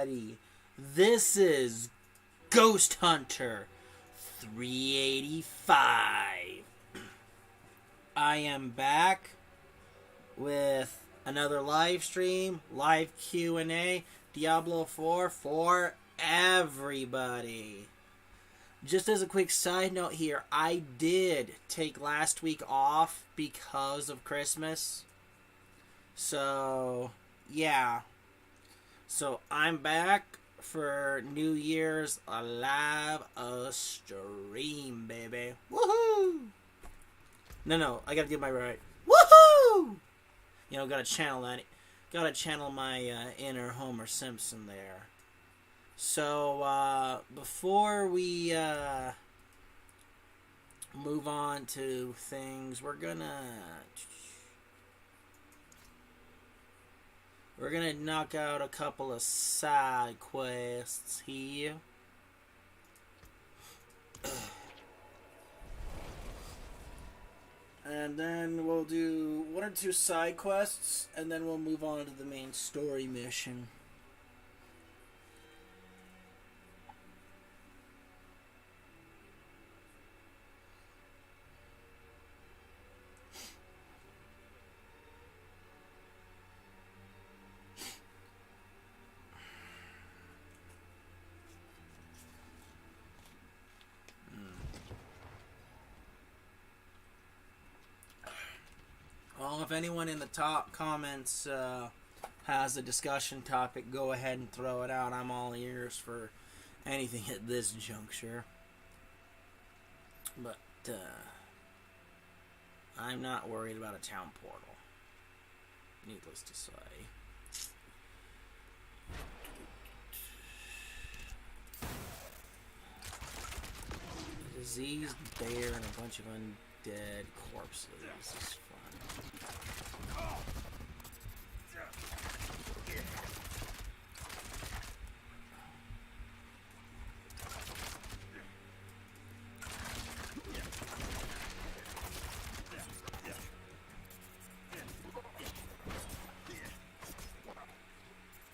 everybody. This is Ghost Hunter 385. I am back with another live stream, live Q&A, Diablo 4 for everybody. Just as a quick side note here, I did take last week off because of Christmas. So, yeah. So, I'm back for New Year's live stream, baby. Woohoo! No, I gotta get my right. Woohoo! You know, gotta channel that. Gotta channel my inner Homer Simpson there. So, before we move on to things, we're gonna knock out a couple of side quests here. And then we'll do one or two side quests, and then we'll move on to the main story mission. Well, if anyone in the top comments has a discussion topic, go ahead and throw it out. I'm all ears for anything at this juncture. But I'm not worried about a town portal, needless to say. A diseased bear and a bunch of undead corpses. This is fun.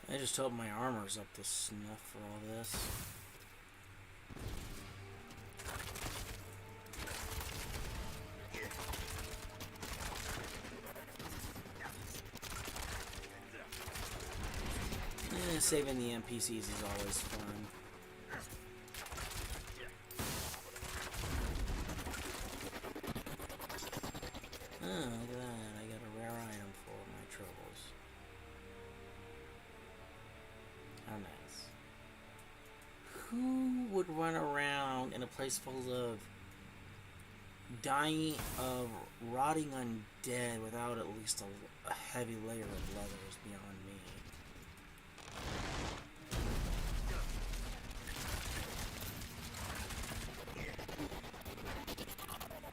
I just hope my armor's up to snuff for all this. Saving the NPCs is always fun. Oh, look at that. I got a rare item for my troubles. How nice. Who would run around in a place full of dying of rotting undead without at least a heavy layer of leather is beyond me.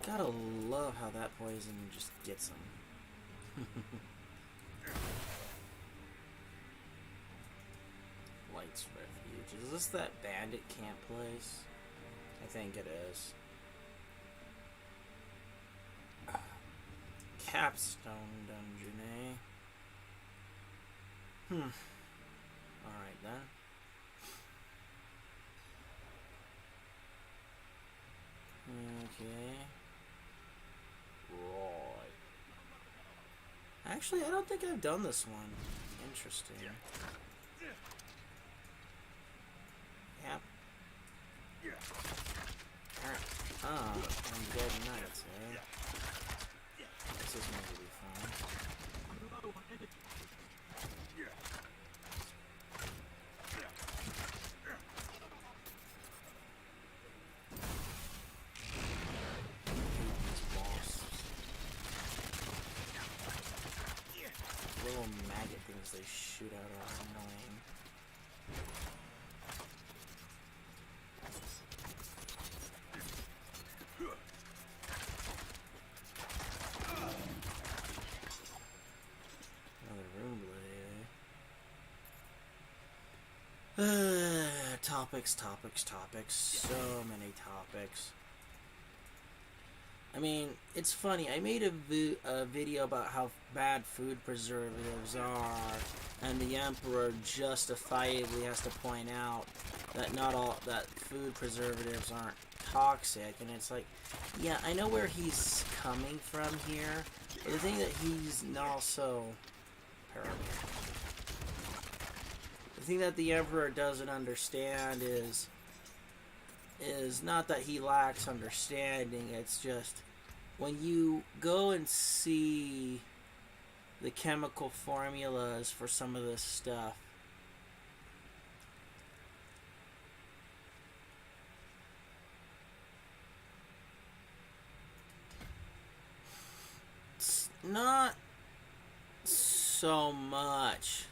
Gotta love how that poison just gets them. Lights Refuge. Is this that bandit camp place? I think it is. Capstone dungeon, eh? Alright then. Okay. Right. Actually, I don't think I've done this one. Interesting. Yep. Ah, Undead Knights, eh? This is going to be fun. Little maggot things they shoot out are annoying. Another room blade. Topics. So many topics. I mean, it's funny. I made a video about how bad food preservatives are, and the Emperor justifiably has to point out that not all that food preservatives aren't toxic, and it's like, yeah, I know where he's coming from here, but the thing that he's also the thing that the Emperor doesn't understand is not that he lacks understanding. It's just when you go and see the chemical formulas for some of this stuff, it's not so much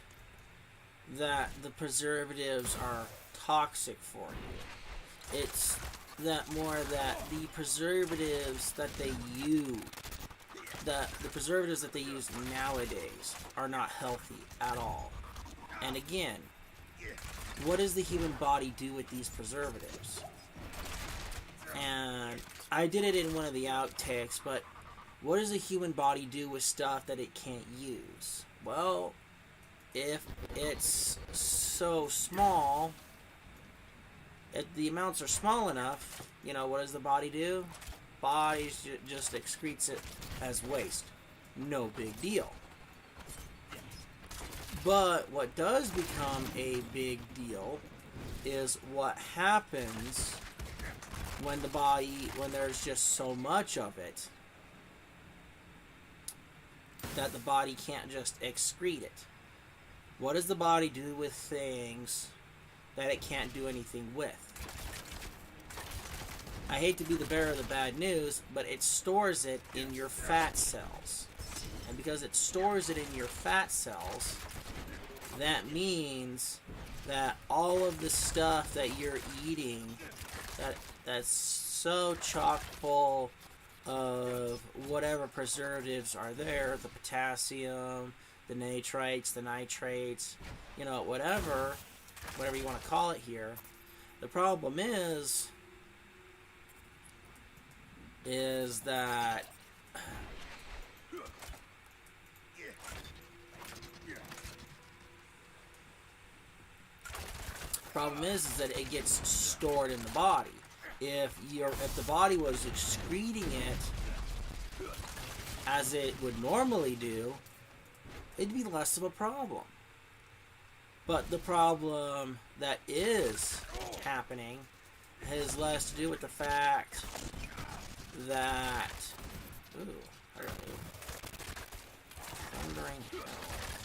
that the preservatives are toxic for you. It's that more that the preservatives that they use, the preservatives that they use nowadays are not healthy at all. And again, what does the human body do with these preservatives? And I did it in one of the outtakes, but what does the human body do with stuff that it can't use? Well, if it's so small, if the amounts are small enough, what does the body do? Body just excretes it as waste. No big deal. But what does become a big deal is what happens when there's just so much of it that the body can't just excrete it. What does the body do with things that it can't do anything with? I hate to be the bearer of the bad news, but it stores it in your fat cells. And because it stores it in your fat cells, that means that all of the stuff that you're eating that's so chock full of whatever preservatives are there, the potassium, the nitrites, the nitrates, whatever you want to call it here. The problem is that it gets stored in the body. If the body was excreting it as it would normally do, it'd be less of a problem. But the problem that is happening has less to do with the fact that thundering hell.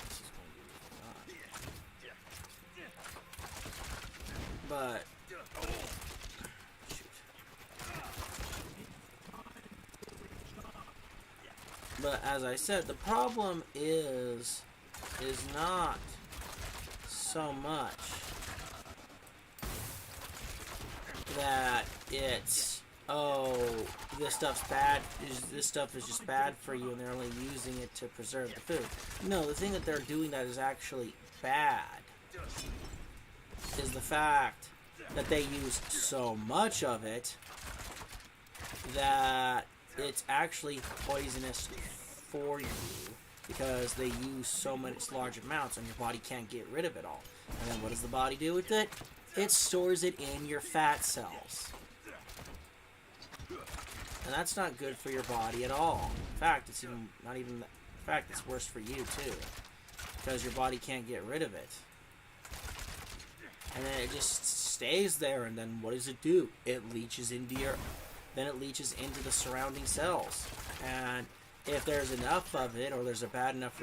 This is going to be but But as I said, the problem is not so much that it's, this stuff's bad, this stuff is just bad for you and they're only using it to preserve the food. No, the thing that they're doing that is actually bad is the fact that they use so much of it that it's actually poisonous for you because they use so much large amounts and your body can't get rid of it all. And then what does the body do with it? It stores it in your fat cells. And that's not good for your body at all. In fact, it's it's worse for you too, because your body can't get rid of it. And then it just stays there, and then what does it do? It leaches into the surrounding cells. And if there's enough of it, or there's a bad enough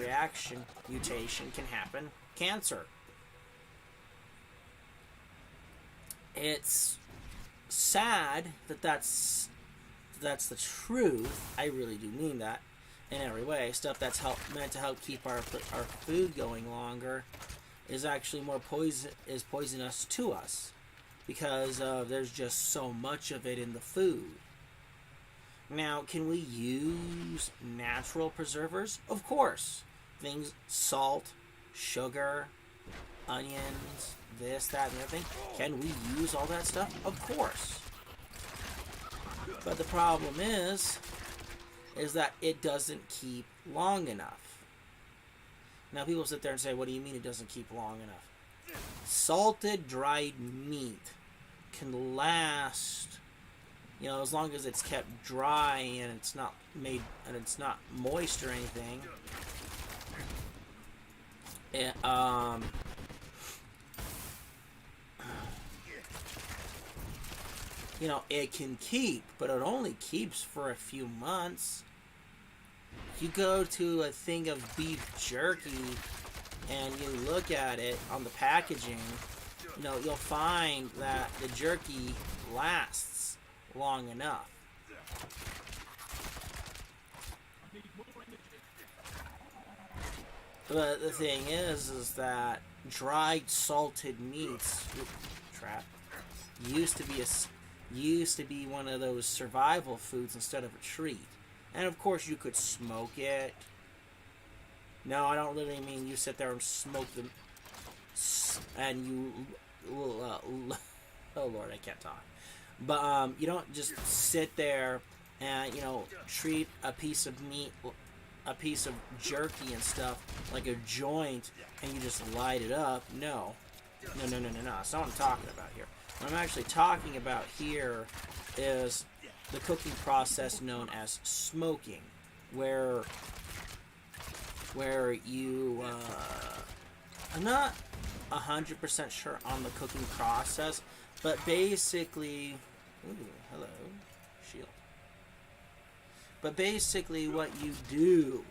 mutation can happen. Cancer. It's sad that that's the truth. I really do mean that in every way. Stuff that's meant to help keep our food going longer is actually poisonous to us because there's just so much of it in the food. Now, can we use natural preservers? Of course. Things, salt, sugar, onions, this, that, and the other thing. Can we use all that stuff? Of course. But the problem is is that it doesn't keep long enough. Now people sit there and say, what do you mean it doesn't keep long enough? Salted dried meat can last, as long as it's kept dry and it's not made and it's not moist or anything. It can keep, but it only keeps for a few months. You go to a thing of beef jerky and you look at it on the packaging, you'll find that the jerky lasts long enough. But the thing is that dried salted meats used to be one of those survival foods instead of a treat. And of course you could smoke it. No, I don't really mean you sit there and smoke them and you oh Lord, I can't talk. But you don't just sit there and treat a piece of meat, a piece of jerky and stuff like a joint, and you just light it up. No. That's not what I'm talking about here. What I'm actually talking about here is the cooking process known as smoking, where you I'm not 100% sure on the cooking process, but basically, hello, shield. But basically, what you do,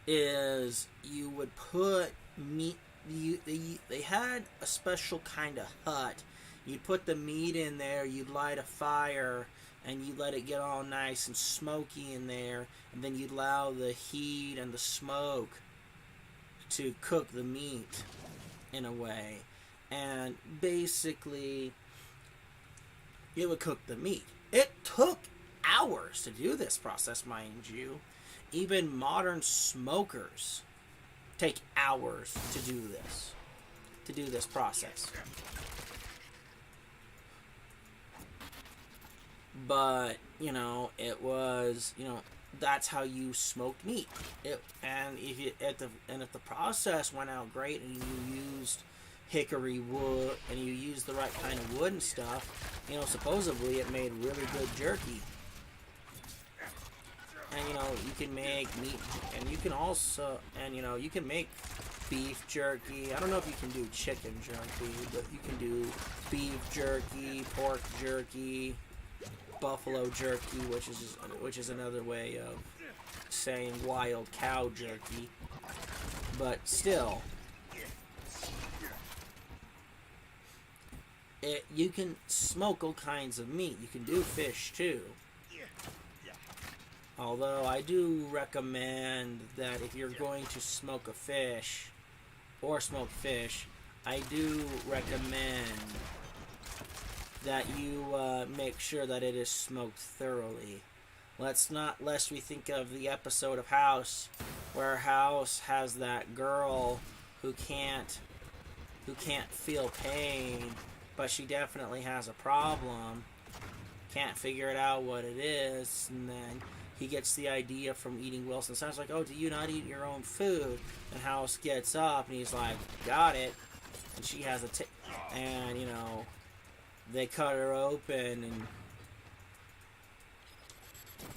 is you would put meat. They had a special kind of hut. You'd put the meat in there. You'd light a fire, and you'd let it get all nice and smoky in there, and then you'd allow the heat and the smoke to cook the meat in a way, and basically it would cook the meat. It took hours to do this process, mind you. Even modern smokers take hours to do this process. But it was that's how you smoked meat. If the process went out great and you used hickory wood and you used the right kind of wood and stuff, supposedly it made really good jerky. And you can make meat, and you can also, you can make beef jerky. I don't know if you can do chicken jerky, but you can do beef jerky, pork jerky, buffalo jerky, which is another way of saying wild cow jerky. But still, you can smoke all kinds of meat. You can do fish too. Although I do recommend that if you're going to smoke a fish or smoke fish, I do recommend that you make sure that it is smoked thoroughly. Lest we think of the episode of House, where House has that girl who can't feel pain, but she definitely has a problem, can't figure it out what it is, and then he gets the idea from eating Wilson. Sounds like, oh, do you not eat your own food? And House gets up and he's like, got it. And she has and they cut her open, and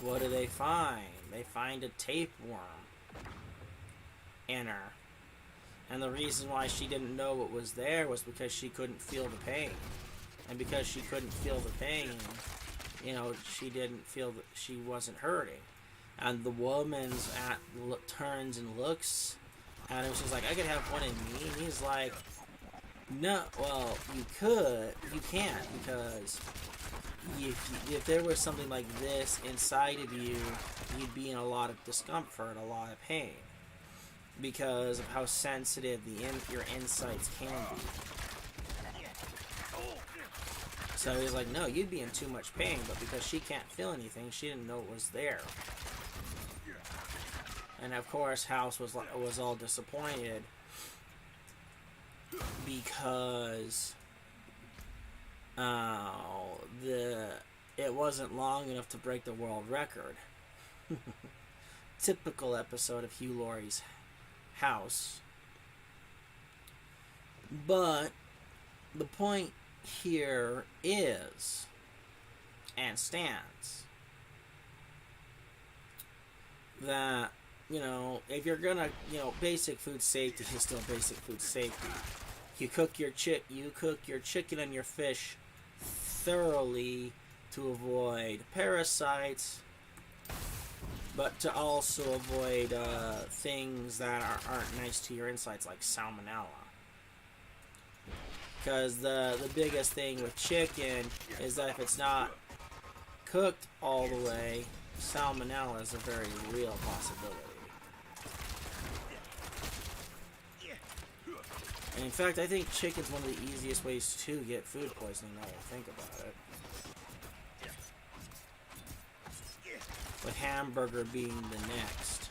what do they find? They find a tapeworm in her. And the reason why she didn't know what was there was because she couldn't feel the pain. And because she couldn't feel the pain, she didn't feel that she wasn't hurting. And the woman turns and looks at him. She's like, I could have one in me. And he's like, no, well, you can't, because if there was something like this inside of you, you'd be in a lot of discomfort, a lot of pain, because of how sensitive your insides can be. So he's like, no, you'd be in too much pain, but because she can't feel anything, she didn't know it was there. And of course, House was all disappointed because it wasn't long enough to break the world record. Typical episode of Hugh Laurie's house. But the point here is, and stands, that, if you're gonna, basic food safety is still basic food safety. You cook your chicken and your fish thoroughly to avoid parasites, but to also avoid things that aren't nice to your insides, like salmonella. Because the biggest thing with chicken is that if it's not cooked all the way, salmonella is a very real possibility. And in fact, I think chicken's one of the easiest ways to get food poisoning, now that I think about it. With hamburger being the next.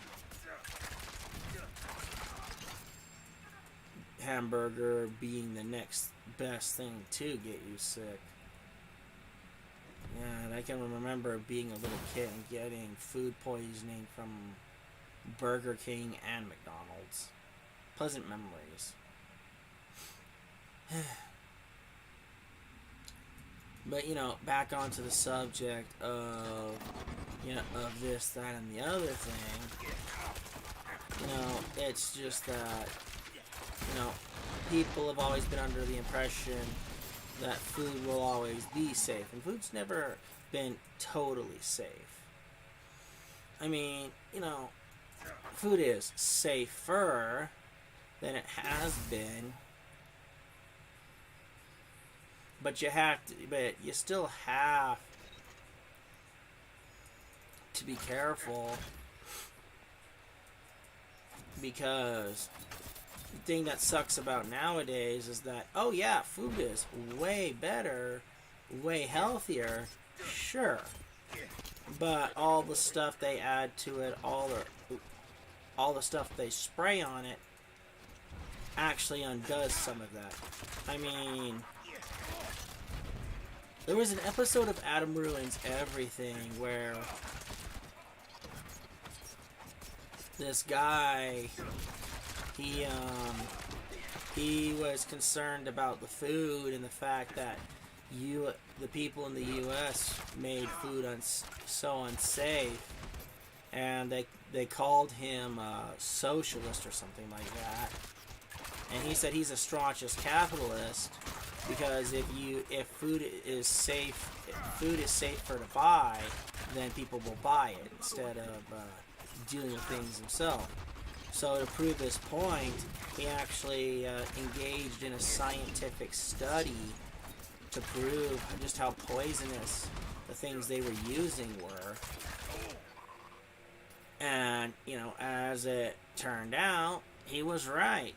Hamburger being the next best thing to get you sick. Yeah, and I can remember being a little kid and getting food poisoning from Burger King and McDonald's. Pleasant memories. But, back onto the subject of, of this, that, and the other thing. It's just that, people have always been under the impression that food will always be safe. And food's never been totally safe. I mean, food is safer than it has been. But you still have to be careful, because the thing that sucks about nowadays is that, oh yeah, food is way better, way healthier, sure, but all the stuff they add to it, all the stuff they spray on it, actually undoes some of that. I mean, there was an episode of Adam Ruins Everything where this guy, he was concerned about the food and the fact that the people in the U.S. made food so unsafe, and they called him a socialist or something like that. And he said he's a staunchest capitalist, because if food is safer to buy, then people will buy it instead of dealing with things themselves. So to prove this point, he actually engaged in a scientific study to prove just how poisonous the things they were using were. And, as it turned out, he was right.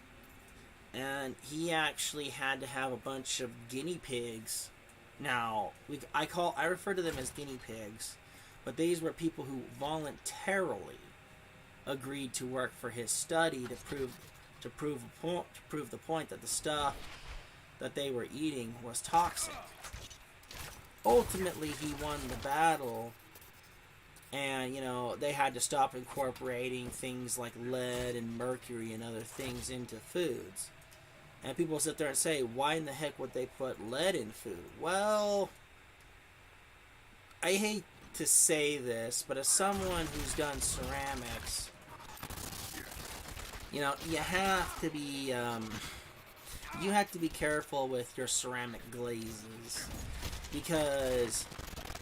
And he actually had to have a bunch of guinea pigs. Now, I refer to them as guinea pigs, but these were people who voluntarily agreed to work for his study to prove the point that the stuff that they were eating was toxic. Ultimately, he won the battle, and they had to stop incorporating things like lead and mercury and other things into foods. And people sit there and say, why in the heck would they put lead in food? Well, I hate to say this, but as someone who's done ceramics, you have to be careful with your ceramic glazes, because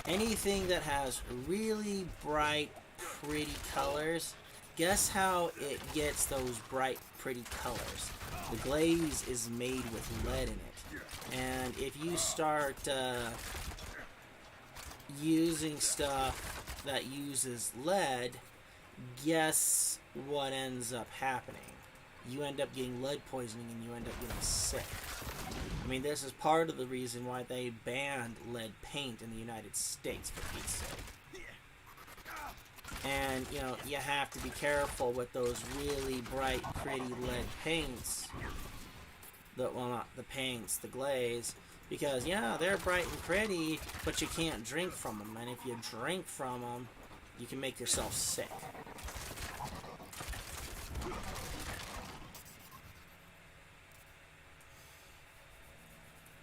anything that has really bright, pretty colors, guess how it gets those bright, pretty colors? The glaze is made with lead in it. And if you start using stuff that uses lead, guess what ends up happening? You end up getting lead poisoning and you end up getting sick. I mean, this is part of the reason why they banned lead paint in the United States, for Pete's sake. And, you have to be careful with those really bright, pretty lead paints. Well, not the paints, the glaze. Because, yeah, they're bright and pretty, but you can't drink from them. And if you drink from them, you can make yourself sick.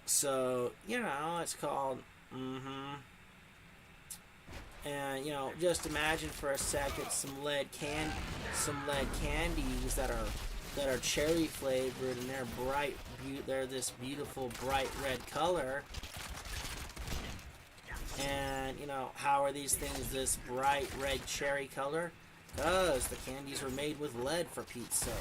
So, you know, it's called, and, you know, just imagine for a second some lead candies that are cherry flavored, and they're they're this beautiful bright red color. And, you know, how are these things this bright red cherry color? Because the candies were made with lead, for Pete's sake.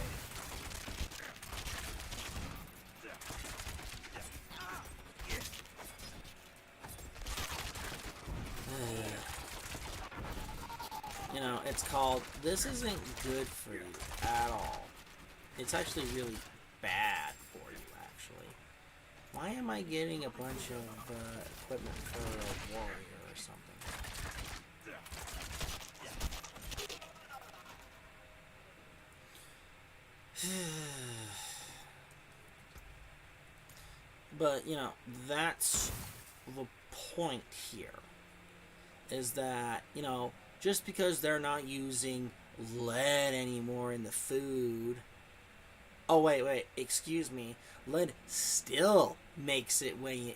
You know, it's called, this isn't good for you at all. It's actually really bad for you, actually. Why am I getting a bunch of equipment for a warrior or something? But, you know, that's the point here. Is that, you know, just because they're not using lead anymore in the food. Oh, wait, excuse me. Lead still makes its way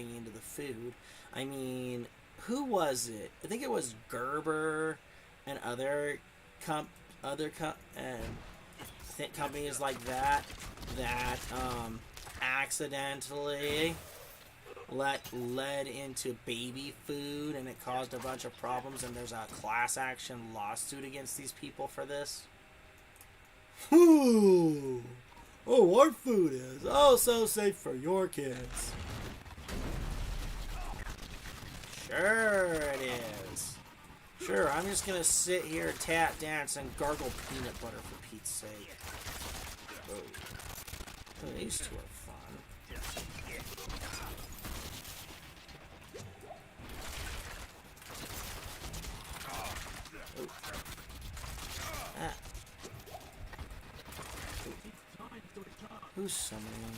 into the food. I mean, who was it? I think it was Gerber and other companies like that accidentally let lead into baby food, and it caused a bunch of problems, and there's a class action lawsuit against these people for this. Ooh. Oh, our food is so safe for your kids. Sure it is. Sure, I'm just gonna sit here, tap dance, and gargle peanut butter for Pete's sake. Oh, these two are fun. Who's summoning?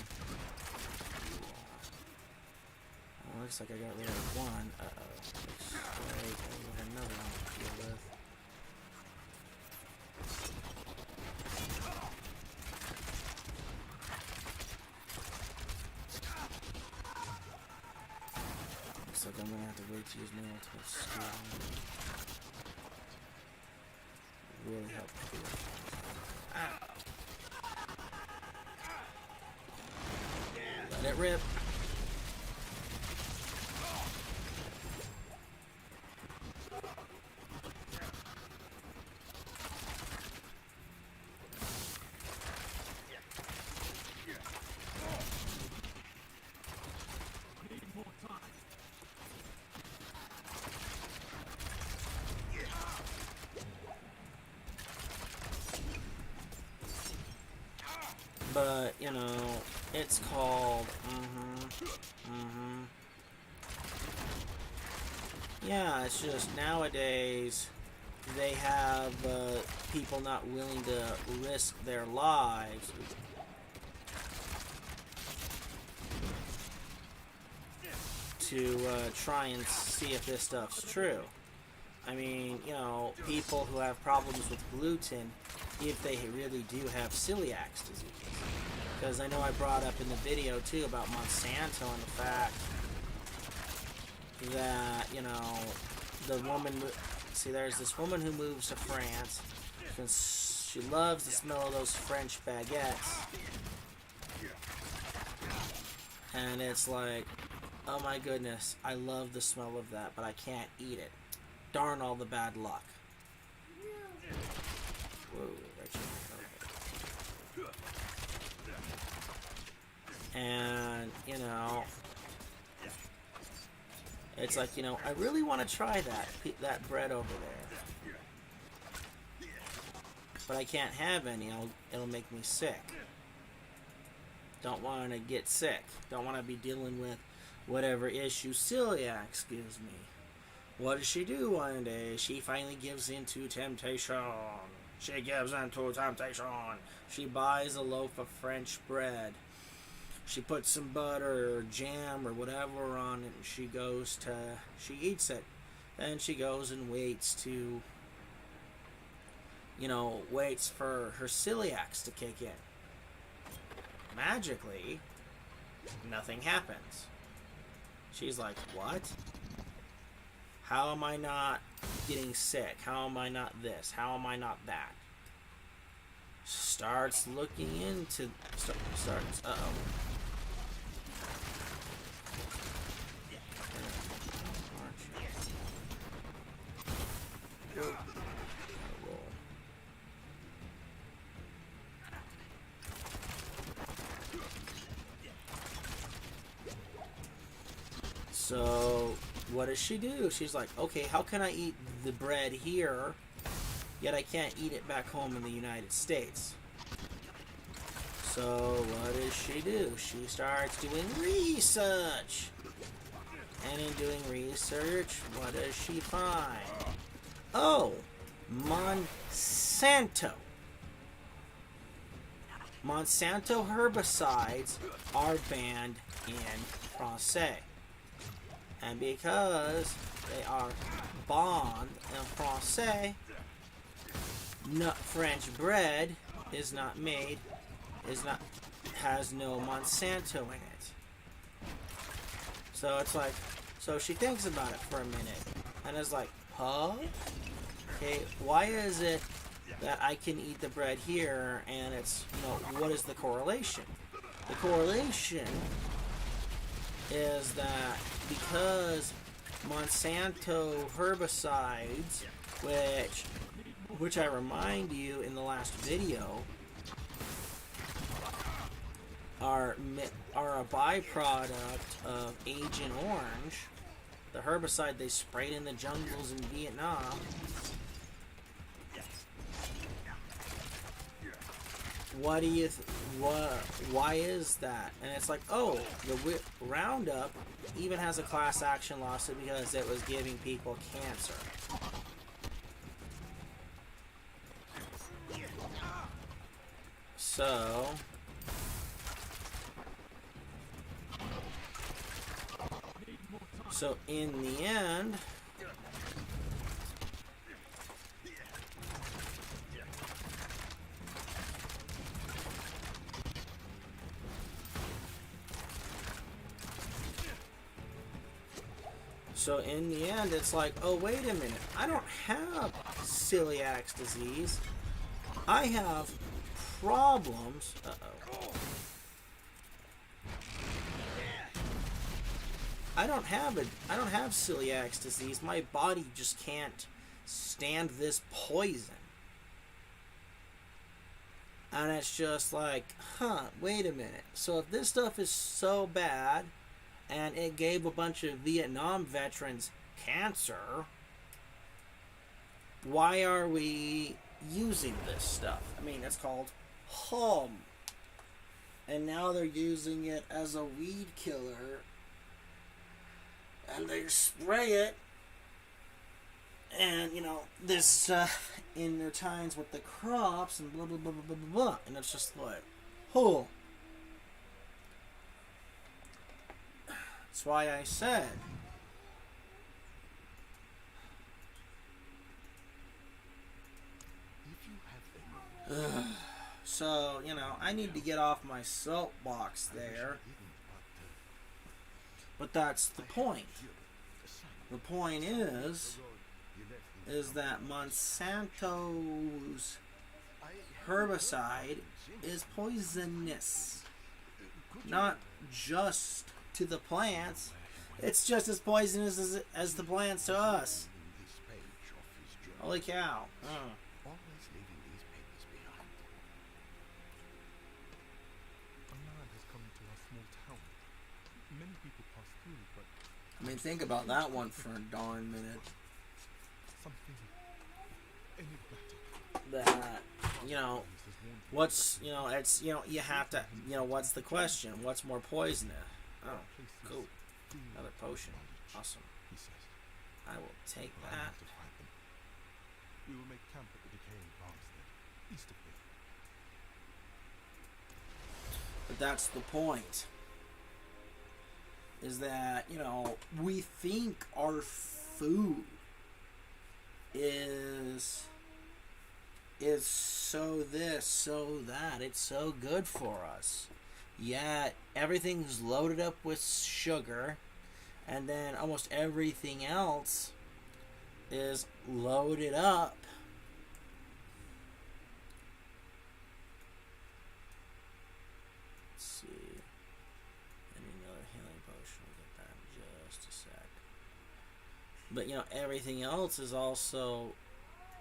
Oh, looks like I got rid of one. Looks like I got another one to deal with. Looks like I'm gonna have to wait to use my ultimate skill. Really help me. Ow! Let it rip. But, you know, it's called, yeah, it's just nowadays they have people not willing to risk their lives to try and see if this stuff's true. I mean, you know, people who have problems with gluten, if they really do have celiac disease. Because I know I brought up in the video, too, about Monsanto and the fact that, you know, the woman... See, there's this woman who moves to France because she loves the smell of those French baguettes. And it's like, oh my goodness, I love the smell of that, but I can't eat it. Darn all the bad luck. Whoa, and, you know, it's like, you know, I really want to try that bread over there. But I can't have any. It'll make me sick. Don't want to get sick. Don't want to be dealing with whatever issue celiac gives me. What does she do one day? She finally gives in to temptation. She gives in to temptation. She buys a loaf of French bread She puts some butter or jam or whatever on it, and she eats it. Then she goes and waits for her celiacs to kick in. Magically, nothing happens. She's like, what? How am I not getting sick? How am I not this? How am I not that? Starts looking into... Starts... Uh-oh. So, what does she do? She's like, okay, how can I eat the bread here, yet I can't eat it back home in the United States? So, what does she do? She starts doing research. And in doing research, what does she find? Oh, Monsanto. Monsanto herbicides are banned in France. And because they are banned in France, French bread has no Monsanto in it. So it's like, so she thinks about it for a minute and is like, huh? Okay, why is it that I can eat the bread here and it's, what is the correlation? The correlation is that because Monsanto herbicides, which I remind you in the last video, are a byproduct of Agent Orange, the herbicide they sprayed in the jungles in Vietnam. Why is that? And it's like, oh, the Roundup even has a class action lawsuit because it was giving people cancer. So in the end, it's like, oh, wait a minute. I don't have celiac disease. I have problems. Uh-oh. I don't have celiac disease. My body just can't stand this poison. And it's just like, wait a minute. So if this stuff is so bad, and it gave a bunch of Vietnam veterans cancer, why are we using this stuff? I mean, it's called hum. And now they're using it as a weed killer. And they spray it. And, this in their times with the crops and blah, blah, blah, blah, blah, blah. And it's just like, oh. That's why I said, so, I need to get off my soapbox there. But that's the point. The point is that Monsanto's herbicide is poisonous. Not just to the plants. It's just as poisonous as the plants to us. Holy cow. I mean, think about that one for a darn minute. That, what's, it's, you have to, what's the question? What's more poisonous? Oh, cool. Another potion. Awesome. I will take that. We will make camp at the decaying farmstead, east of here. But that's the point. is that, you know, we think our food is so this, so that. It's so good for us. Yet everything's loaded up with sugar, and then almost everything else is loaded up. Let's see. Any another healing potion. We'll get that in just a sec. But, you know, everything else is also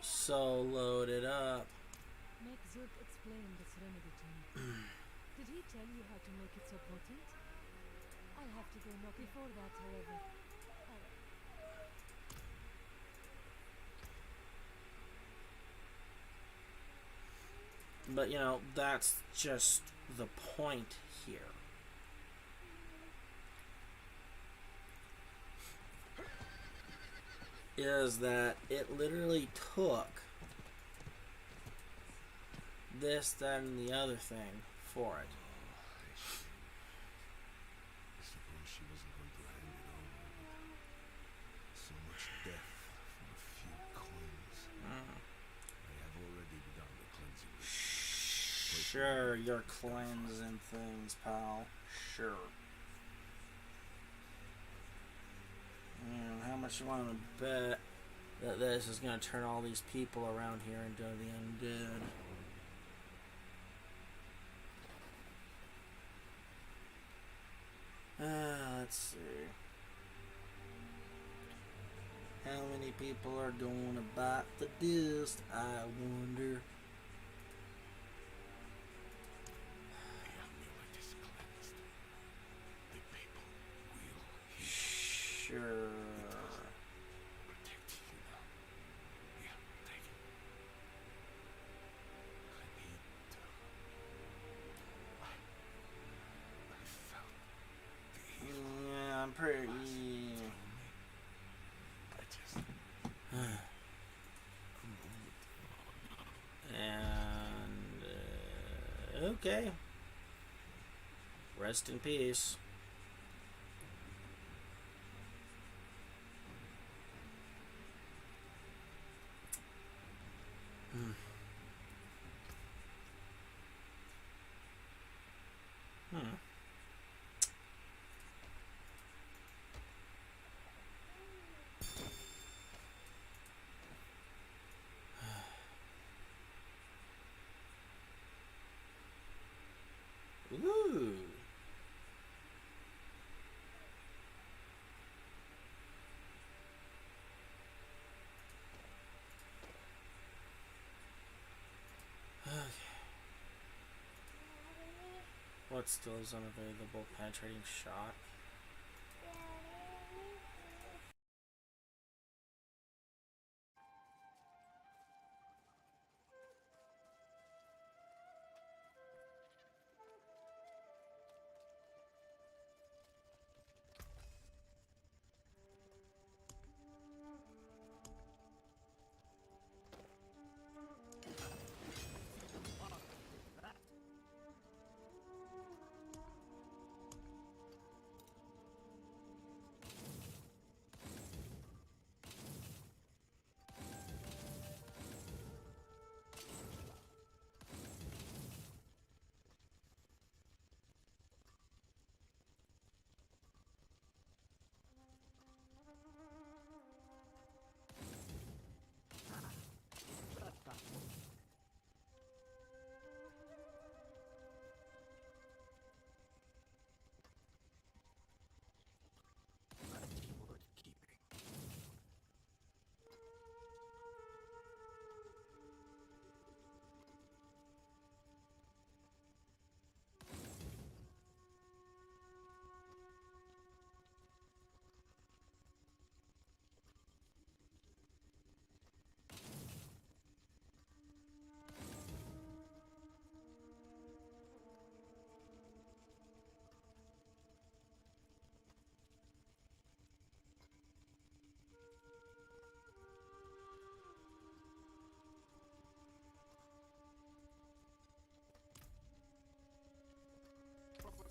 so loaded up. Make Zurg explain this remedy to me. Did he tell you how to make it so potent? I'll have to go knock before that, however. But, you know, that's just the point here. Is that it literally took this, that, and the other thing for it. I suppose she wasn't going to hand it over with so much death for a few coins. I have already begun the cleansing. Sure, you're cleansing things, pal. Sure. How much you want to bet that this is going to turn all these people around here into the undead? Let's see. How many people are going to bite the dust? I wonder. Sure. Yeah, I'm pretty. And okay. Rest in peace. Ooh. Okay. What still is unavailable? Penetrating shot.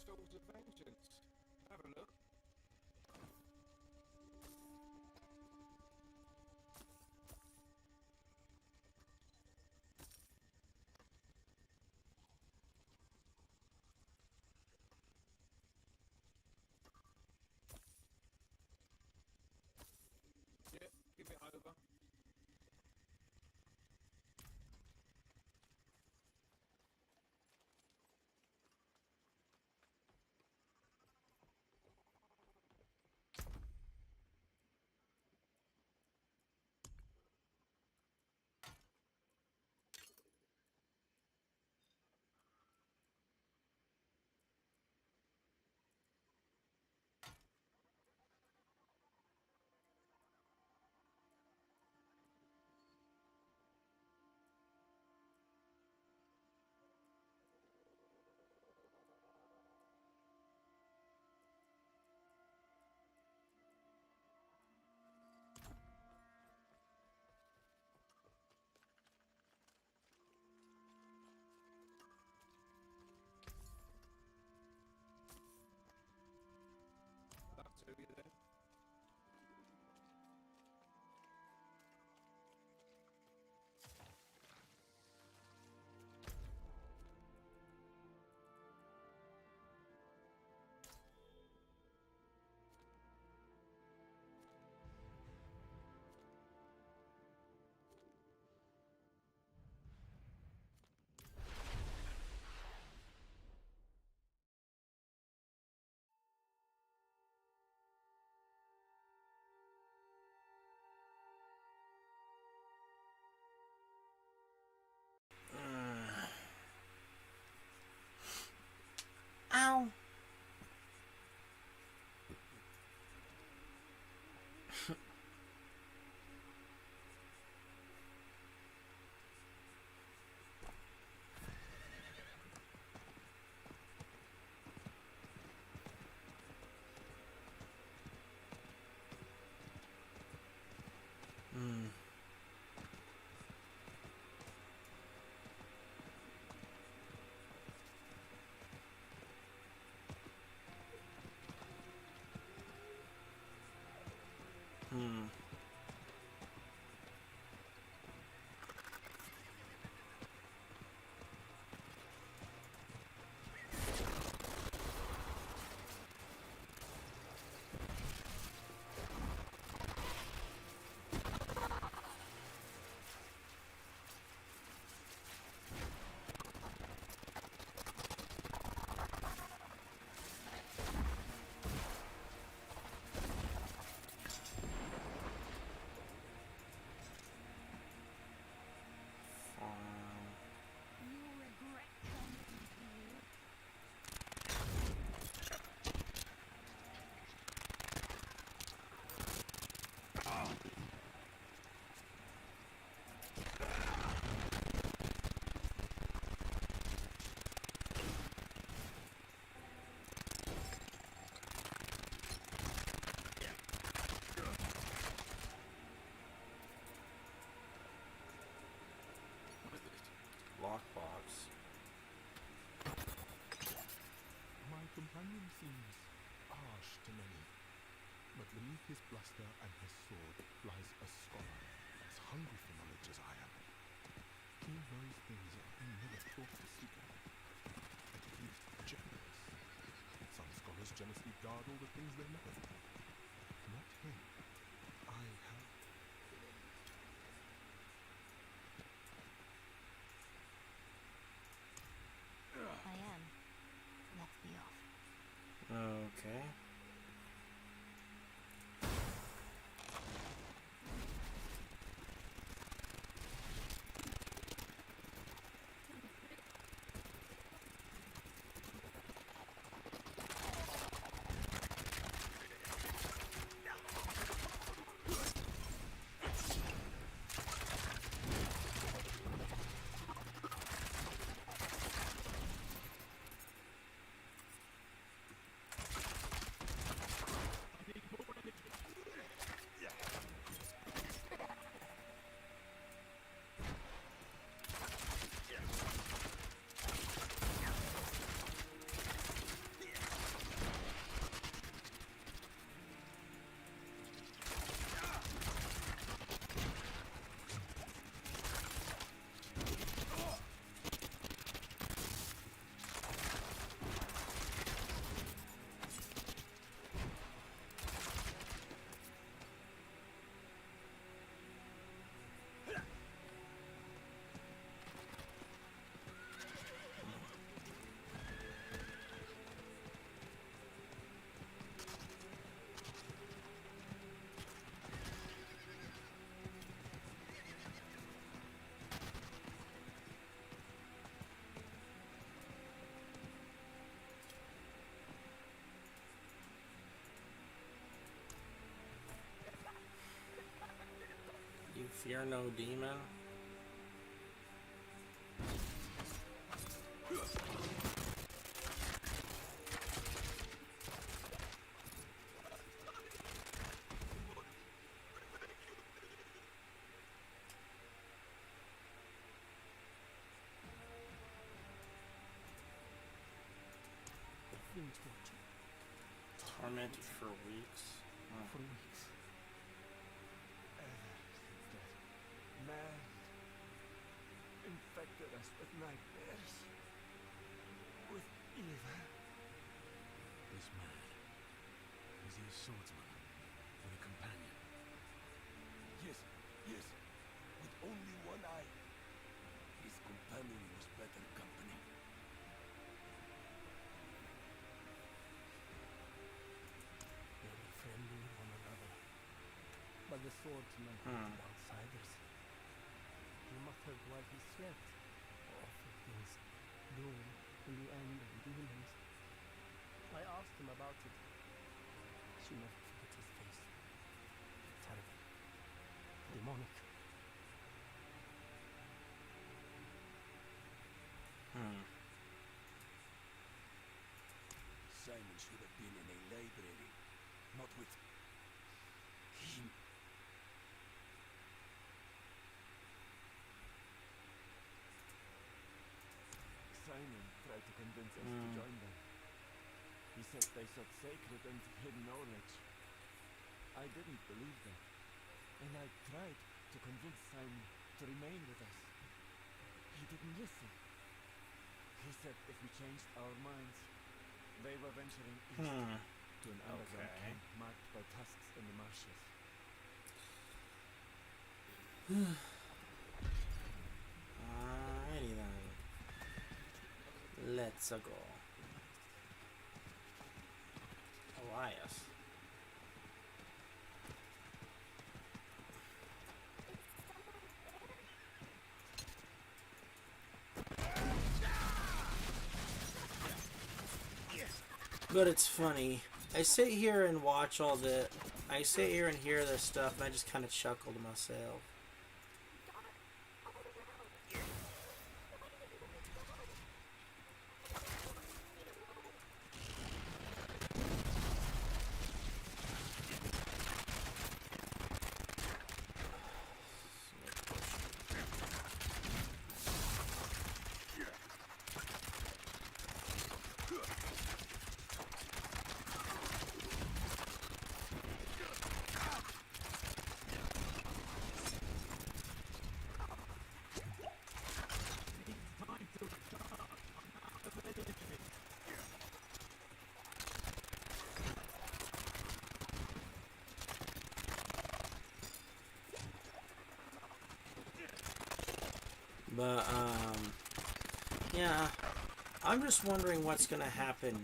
Souls of Vengeance. Have a look. Hmm. Hmm. You regret coming here? Lockbox. My companion seems harsh to many, but beneath his bluster and his sword lies a scholar as hungry for knowledge as I am. He knows things I never thought to seek out, and he is generous. Some scholars jealously guard all the things they know. Not him. I have. I am. Let's be off. Okay. You fear no demon? Been tortured Tormented for weeks? for weeks. Since that man infected us with nightmares, with evil. This man, is he a swordsman with a companion? Yes, yes, with only one eye. His companion was better company. They were friendly with one another, but the swordsman hated outsiders. He muttered while he slept, awful things, doom in the end and demons. I asked him about it. I should never forget his face. demonic. Simon should have been in a library, not with him. Simon tried to convince us to join them. He said they sought sacred and hidden knowledge. I didn't believe them, and I tried to convince Simon to remain with us. He didn't listen. He said if we changed our minds, they were venturing east to an underground camp marked by tusks in the marshes. Alrighty then. Let's go. Elias. But it's funny. I sit here and watch all the... I sit here and hear this stuff, and I just kind of chuckle to myself. But, yeah, I'm just wondering what's gonna happen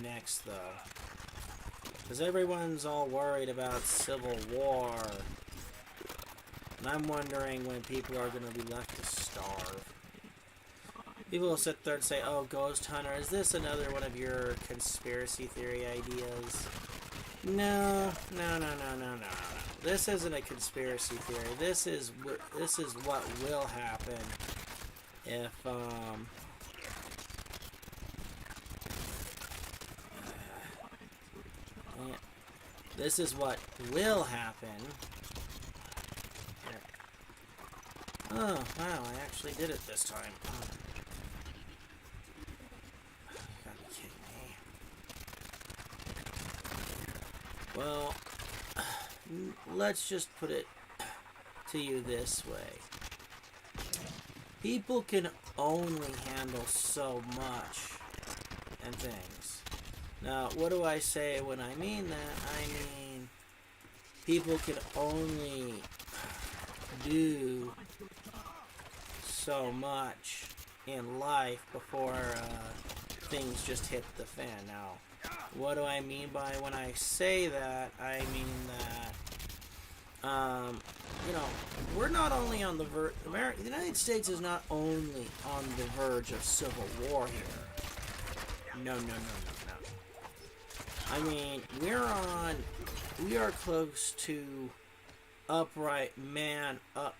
next, though. Because everyone's all worried about civil war. And I'm wondering when people are gonna be left to starve. People will sit there and say, oh, Ghost Hunter, is this another one of your conspiracy theory ideas? No. This isn't a conspiracy theory. This is what will happen if this is what will happen. Oh wow! I actually did it this time. You gotta be kidding me. Well. Let's just put it to you this way. People can only handle so much and things. Now, what do I say when I mean that? I mean, people can only do so much in life before things just hit the fan. Now, what do I mean by when I say that? I mean that, you know, we're not only on the verge, the United States is not only on the verge of civil war here. No. I mean, we are close to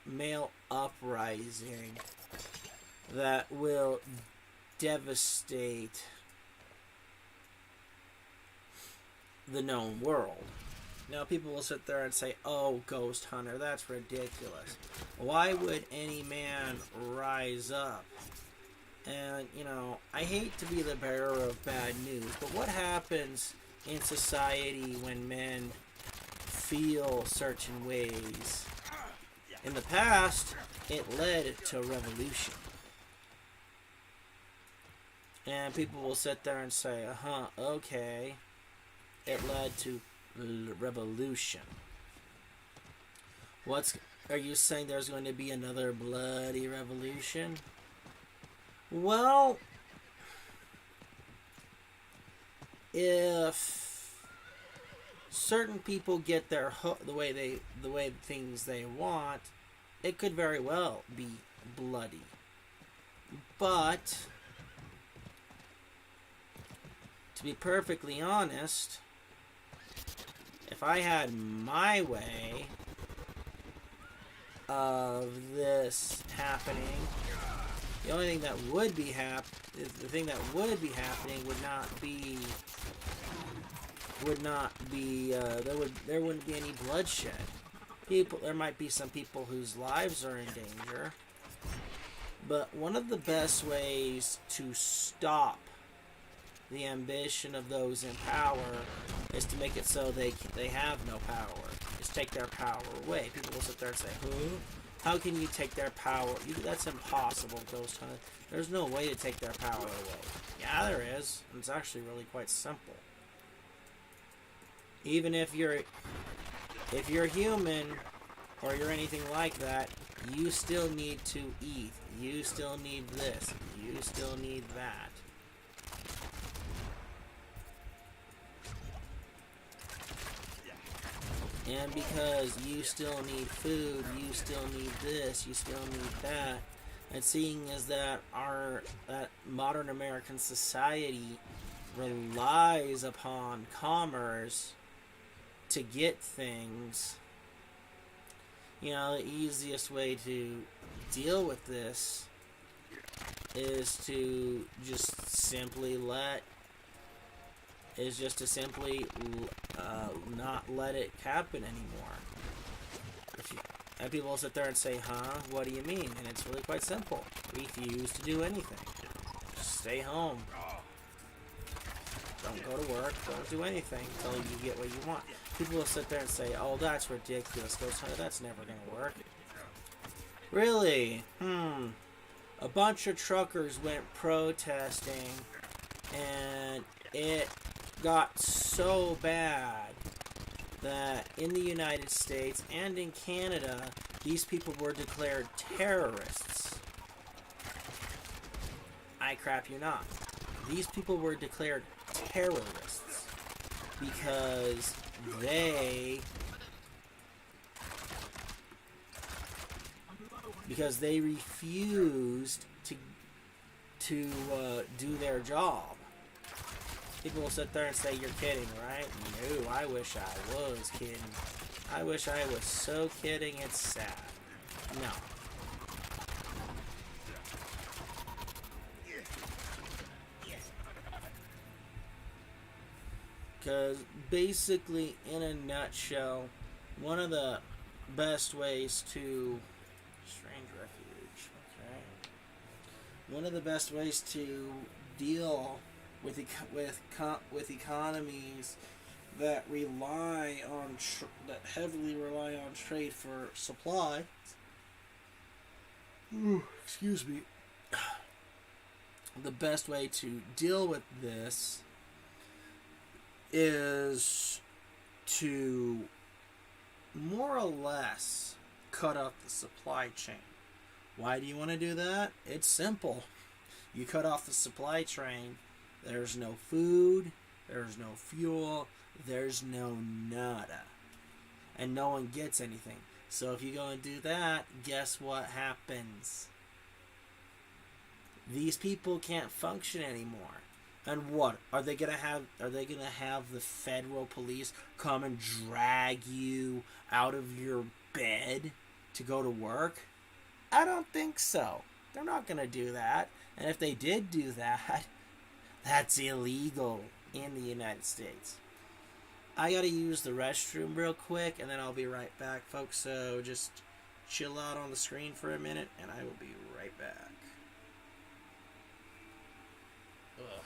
male uprising that will devastate the known world. Now people will sit there and say, oh, Ghost Hunter, that's ridiculous. Why would any man rise up? And, you know, I hate to be the bearer of bad news, but what happens in society when men feel certain ways? In the past, it led to revolution. And people will sit there and say, okay. It led to revolution. Are you saying there's going to be another bloody revolution? Well, if certain people get their the way things they want, it could very well be bloody. But to be perfectly honest, if I had my way, of this happening. The only thing that would be happening there wouldn't be any bloodshed. There might be some people whose lives are in danger, but one of the best ways to stop the ambition of those in power is to make it so they have no power. Is take their power away. People will sit there and say, "Huh? How can you take their power? That's impossible, Ghost Hunter. There's no way to take their power away." Yeah, there is. It's actually really quite simple. Even if you're human or you're anything like that, you still need to eat. You still need this. You still need that. And because you still need food, you still need this, you still need that, and seeing as that that modern American society relies upon commerce to get things, the easiest way to deal with this is to just simply not let it happen anymore. And people will sit there and say, "Huh? What do you mean?" And it's really quite simple. Refuse to do anything. Just stay home. Don't go to work. Don't do anything until you get what you want. People will sit there and say, "Oh, that's ridiculous, Ghost Hunter. That's never going to work." Really? A bunch of truckers went protesting, and it got so bad that in the United States and in Canada, these people were declared terrorists. I crap you not. These people were declared terrorists because they refused to do their job. People will sit there and say, "You're kidding, right?" No, I wish I was kidding. I wish I was so kidding, it's sad. No. Because basically, in a nutshell, one of the best ways to... Strange refuge, okay. One of the best ways to deal with economies that heavily rely on trade for supply. Excuse me. The best way to deal with this is to more or less cut off the supply chain. Why do you want to do that? It's simple. You cut off the supply chain, there's no food, there's no fuel, there's no nada. And no one gets anything. So if you go and do that, guess what happens? These people can't function anymore. And what? Are they gonna have the federal police come and drag you out of your bed to go to work? I don't think so. They're not gonna do that. And if they did do that, that's illegal in the United States. I gotta use the restroom real quick, and then I'll be right back, folks. So just chill out on the screen for a minute, and I will be right back. Ugh.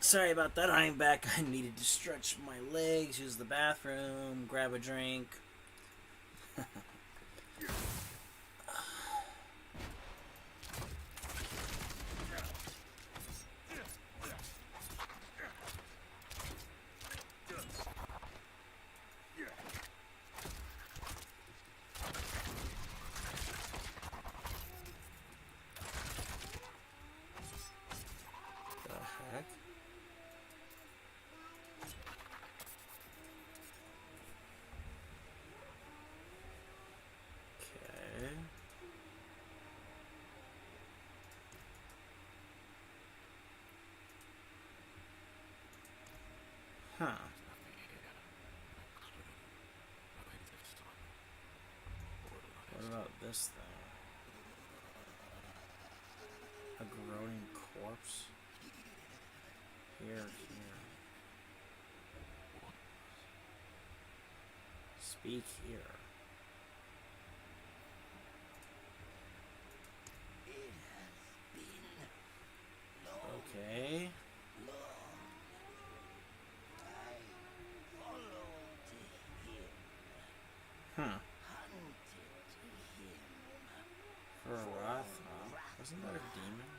Sorry about that. I'm back. I needed to stretch my legs, use the bathroom, grab a drink. The heck? Okay. Huh. What about this thing? A growing corpse? Here. Speak here. Okay. Huh. For a wrath, huh? Wasn't that a demon?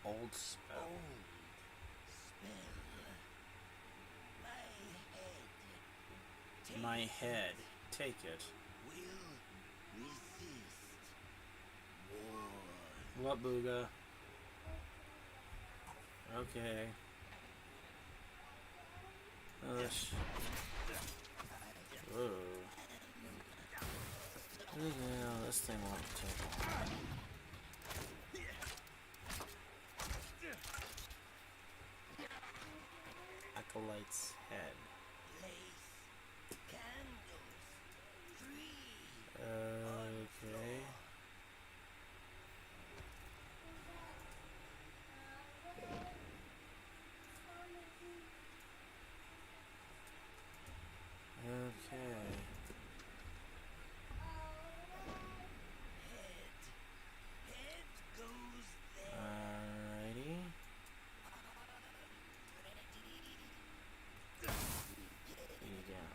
Old spell. My head. Take it. What, Booga? Okay. Whoa. No, this thing won't take long. Acolyte's head. Okay. Okay. Alrighty. Again.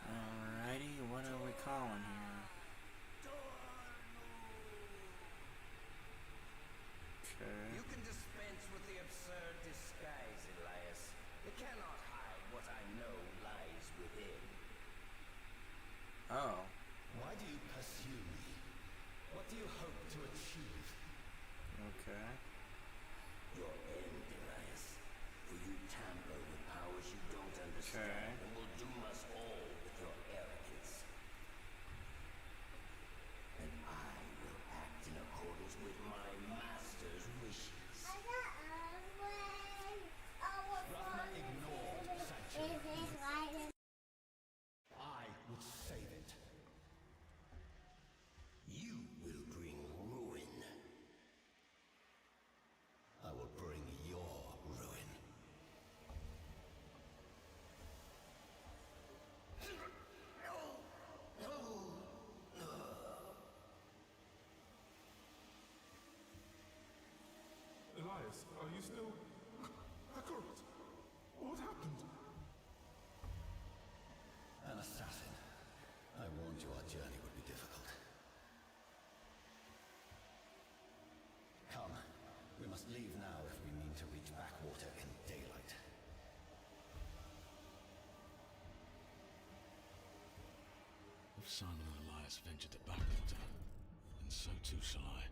Alrighty, what are we calling here? Okay. You can dispense with the absurd disguise, Elias. You cannot hide what I know lies within. Oh. Why do you pursue me? What do you hope to achieve? Okay. Your end, Elias. For you tamper with powers you don't understand and will doom us all with your arrogance. And I will act in accordance with my master's wishes. Rachma ignored Sanctuary. I would save it. You will bring ruin. I will bring your ruin. Elias, are you still... Accurate? What happened? An assassin. I warned you our journey would be difficult. Come. We must leave now if we mean to reach Backwater in daylight. If Simon and Elias venture to Backwater, then so too shall I.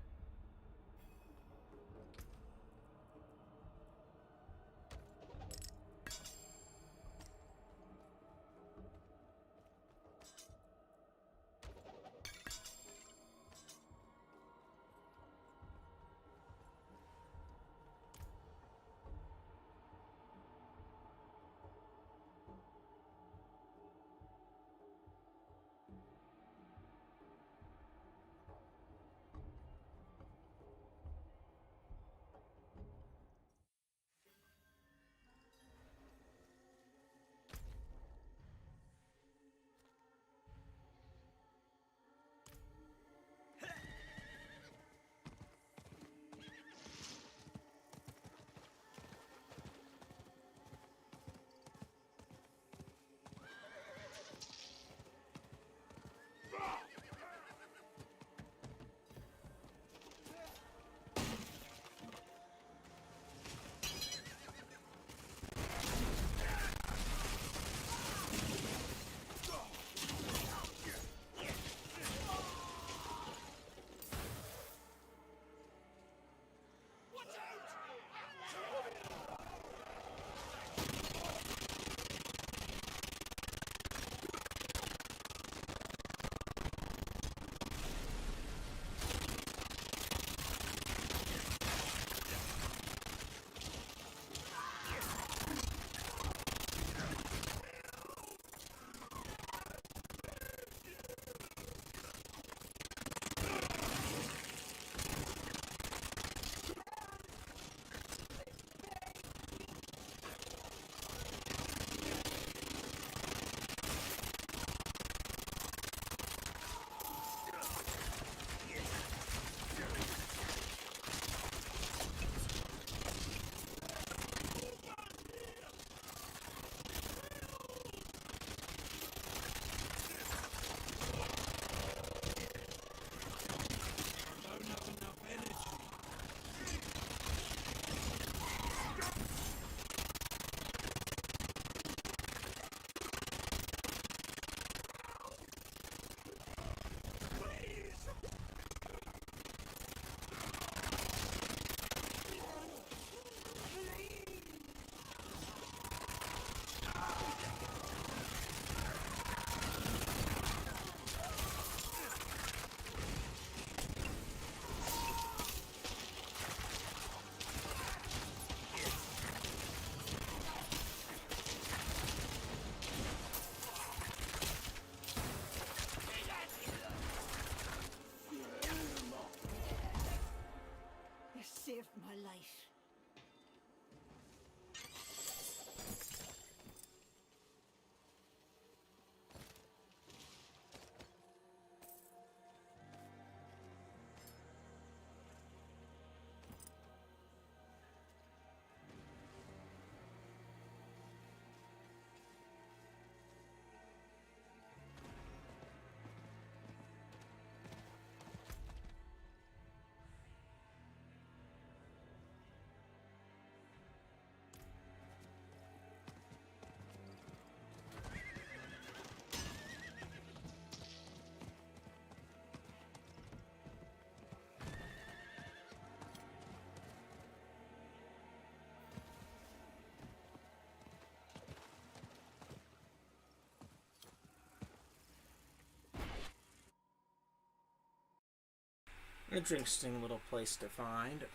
Interesting little place to find.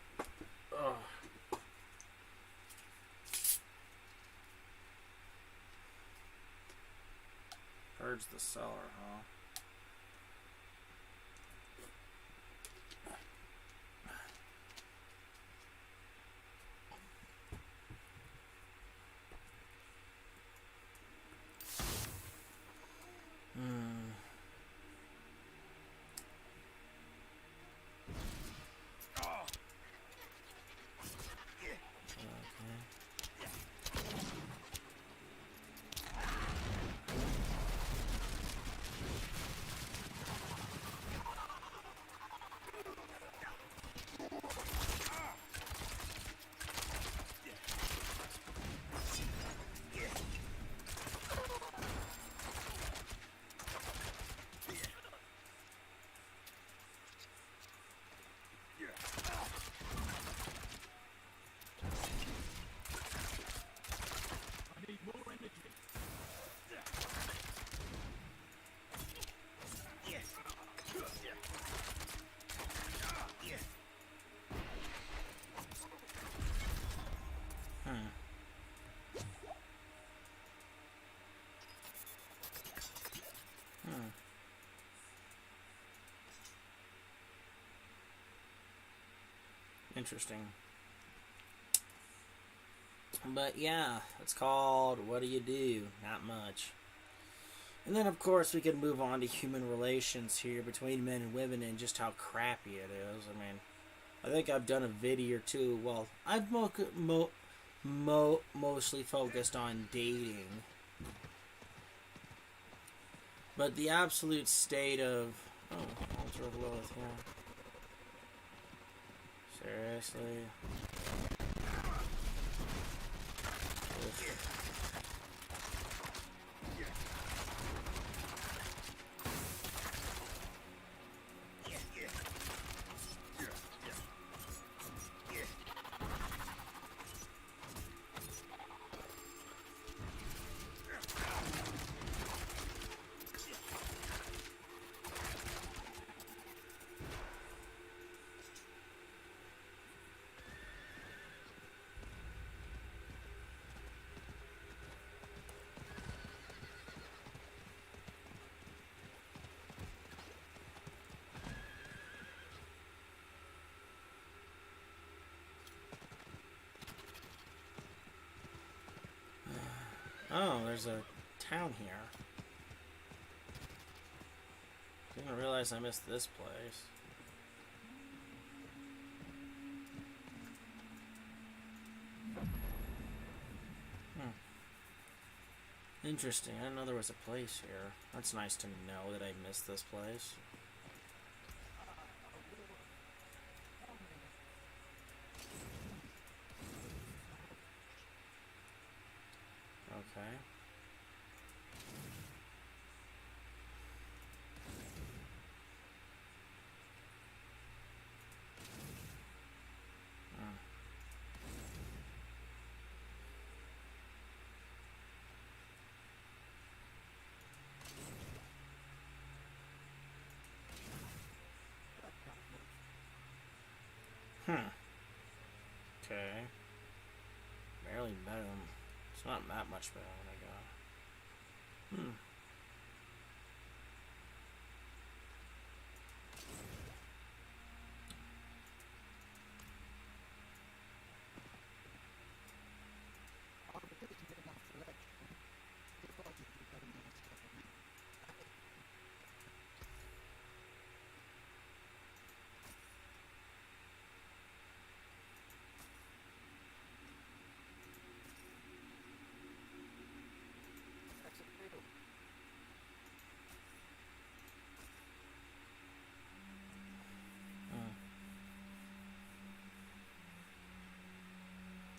Ugh. Purge the cellar, huh? Interesting. But yeah, it's called What Do You Do? Not much. And then, of course, we can move on to human relations here between men and women and just how crappy it is. I mean, I think I've done a video or two. Well, I've mostly focused on dating. But the absolute state of... Oh, Ultra Lilith, yeah. Seriously? Oh, there's a town here. Didn't realize I missed this place. Interesting. I didn't know there was a place here. That's nice to know that I missed this place. Okay. Okay. Barely better than... It's not that much better than I got.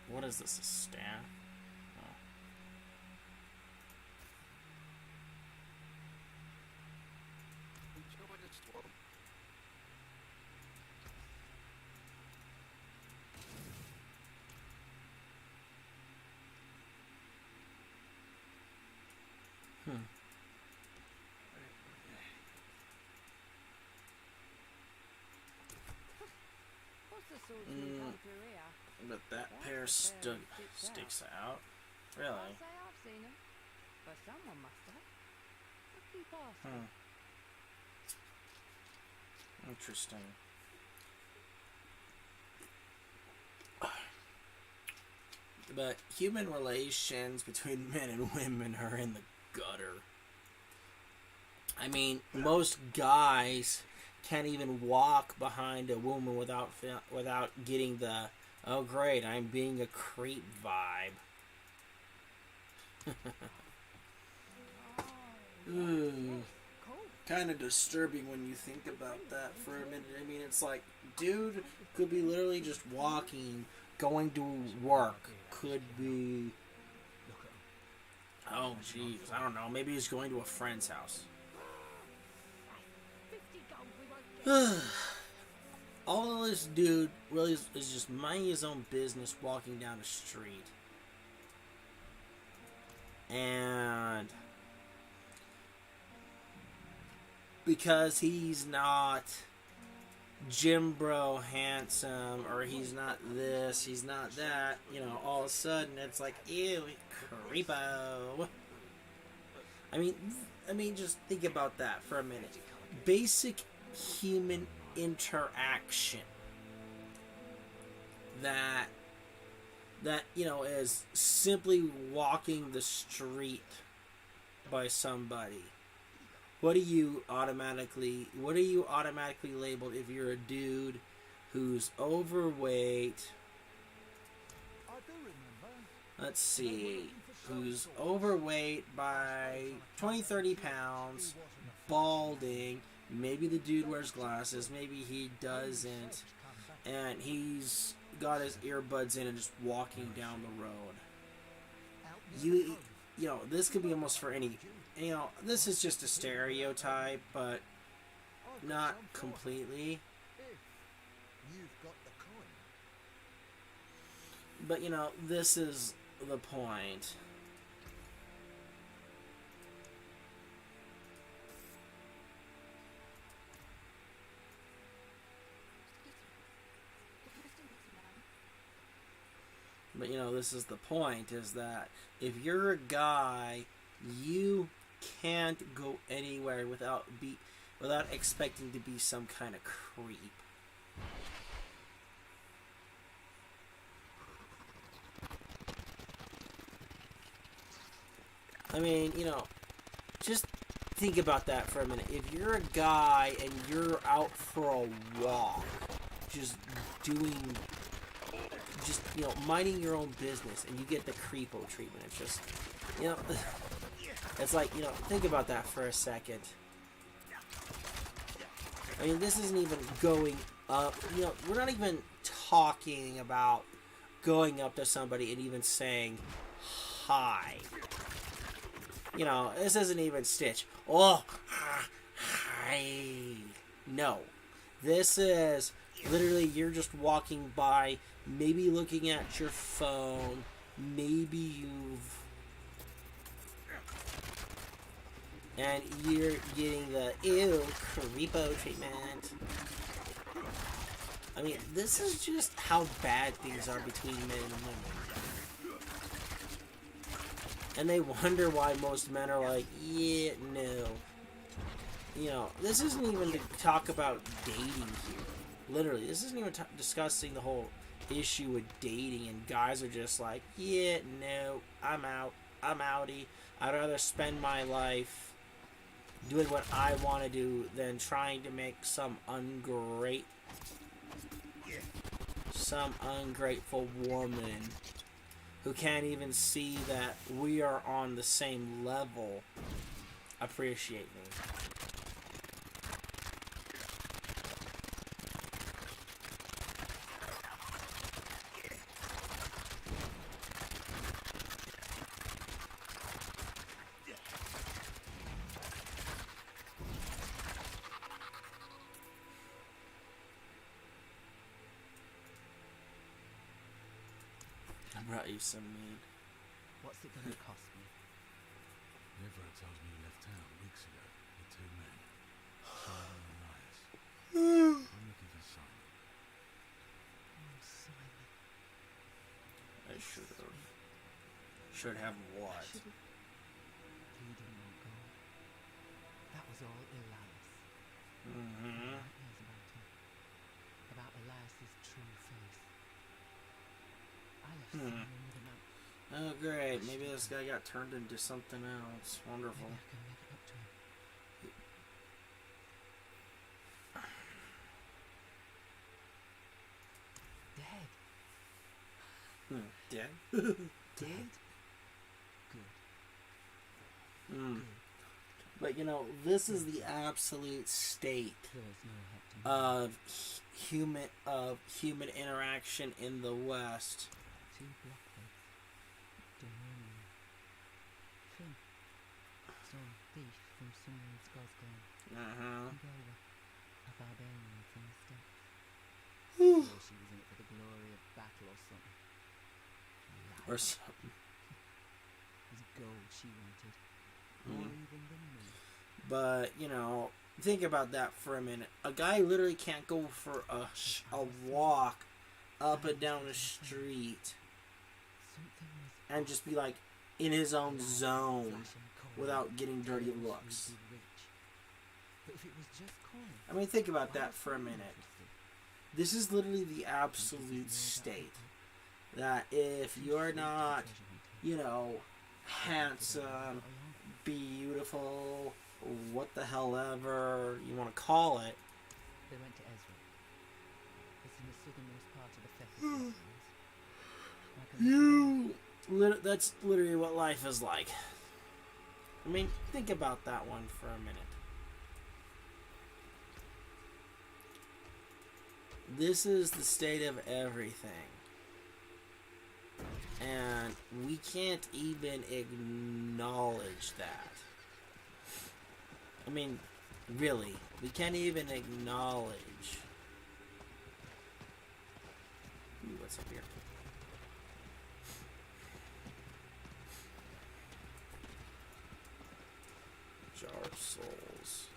What is this, a stand? Oh. swordsman come through here. But that That's pair the sticks out. Really? Can't say I've seen him, but someone must have. But keep asking. Interesting. But human relations between men and women are in the gutter. I mean, most guys can't even walk behind a woman without getting the "oh great, I'm being a creep" vibe. Kind of disturbing when you think about that for a minute. I mean, it's like, dude could be literally just walking, going to work. Could be, oh jeez, I don't know. Maybe he's going to a friend's house. 50 gold we won't get. All this dude really is just minding his own business, walking down the street. And because he's not Jim Bro handsome, or he's not this, he's not that, you know, all of a sudden it's like, ew, creepo. I mean, just think about that for a minute. Basic human interaction that you know is simply walking the street by somebody. What are you automatically labeled if you're a dude who's overweight? I do remember. Let's see. Who's overweight by 20-30 pounds, balding, maybe the dude wears glasses, maybe he doesn't, and he's got his earbuds in and just walking down the road. You know, this could be almost for any, you know, this is just a stereotype, but not completely. You've got the coin. But, you know, this is the point. But, you know, this is the point, is that if you're a guy, you can't go anywhere without expecting to be some kind of creep. I mean, you know, just think about that for a minute. If you're a guy and you're out for a walk, just you know, minding your own business, and you get the creepo treatment, it's just, you know, it's like, you know, think about that for a second. I mean, this isn't even going up, you know, we're not even talking about going up to somebody and even saying hi. You know, this isn't even Stitch. Oh, hi. No. This is literally you're just walking by, maybe looking at your phone, maybe and you're getting the ew creepo treatment. I mean, this is just how bad things are between men and women. And they wonder why most men are like, yeah, no. You know, this isn't even to talk about dating here. Literally, this isn't even discussing the whole issue with dating, and guys are just like, yeah, no, I'm out, I'm outie. I'd rather spend my life doing what I want to do than trying to make some ungrateful woman who can't even see that we are on the same level appreciate me. I brought you some meat. What's it gonna cost me? Deborah tells me you left town weeks ago with 2 men. Simon and Elias. I'm looking for Simon. should have what? He didn't want gold. That was all Elias. Mm-hmm. Nightmares about him. About Elias's true face. I left Simon with a map. Oh, great. Maybe this guy got turned into something else. Wonderful. Maybe I can make it up to him. Dead. Dead? Dead. Good. Mm. Good. But, you know, this is the absolute state There is no help to me. of human interaction in the West. Two blockheads. Demonian. Finn. Some thief from someone's God's gone. Uh-huh. Belva. A barbarian from the steppes. Or she was in it for the glory of battle or something. Or something. It was gold she wanted. More even than me. But, you know, think about that for a minute. A guy literally can't go for a walk up and down the street Something was and just be like in his own zone flashing coin. without getting dirty Telling us looks. we'd be rich. But if it was just coin, I mean, think about why that was for a he minute. interested? This is literally the absolute state that if you're not, you know, handsome, beautiful, what the hell ever you want to call it, They went to Ezra. It's in the southernmost part of the Fethys Mountains. that's literally what life is like. I mean, think about that one for a minute. This is the state of everything. And we can't even acknowledge that. I mean, really, we can't even acknowledge. Ooh, what's up here? Jar of Souls.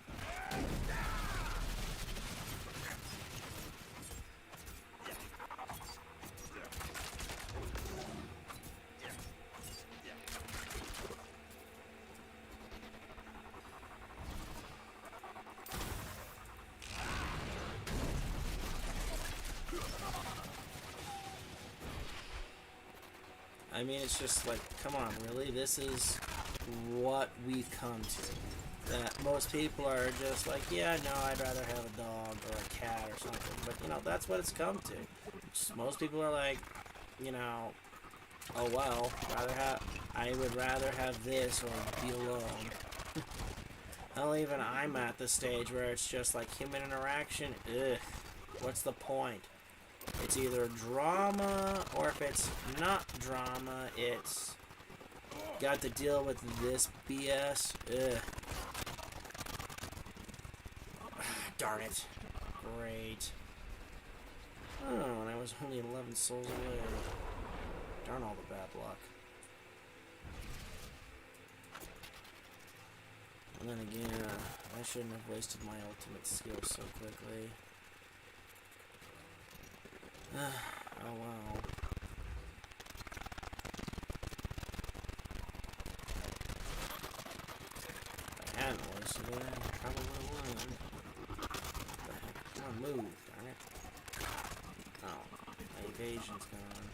I mean, it's just like, come on, really? This is what we've come to. That most people are just like, yeah, no, I'd rather have a dog or a cat or something. But, you know, that's what it's come to. Just most people are like, you know, oh, well, I would rather have this or be alone. Hell, even I'm at the stage where it's just like human interaction, ugh, what's the point? It's either drama, or if it's not drama, it's got to deal with this BS. Ugh. Darn it. Great. Oh, and I was only 11 souls away. Darn all the bad luck. And then again, I shouldn't have wasted my ultimate skill so quickly. Oh wow. If I hadn't wasted it, I probably would. Come on, move, darn it. Oh, my evasion's gone.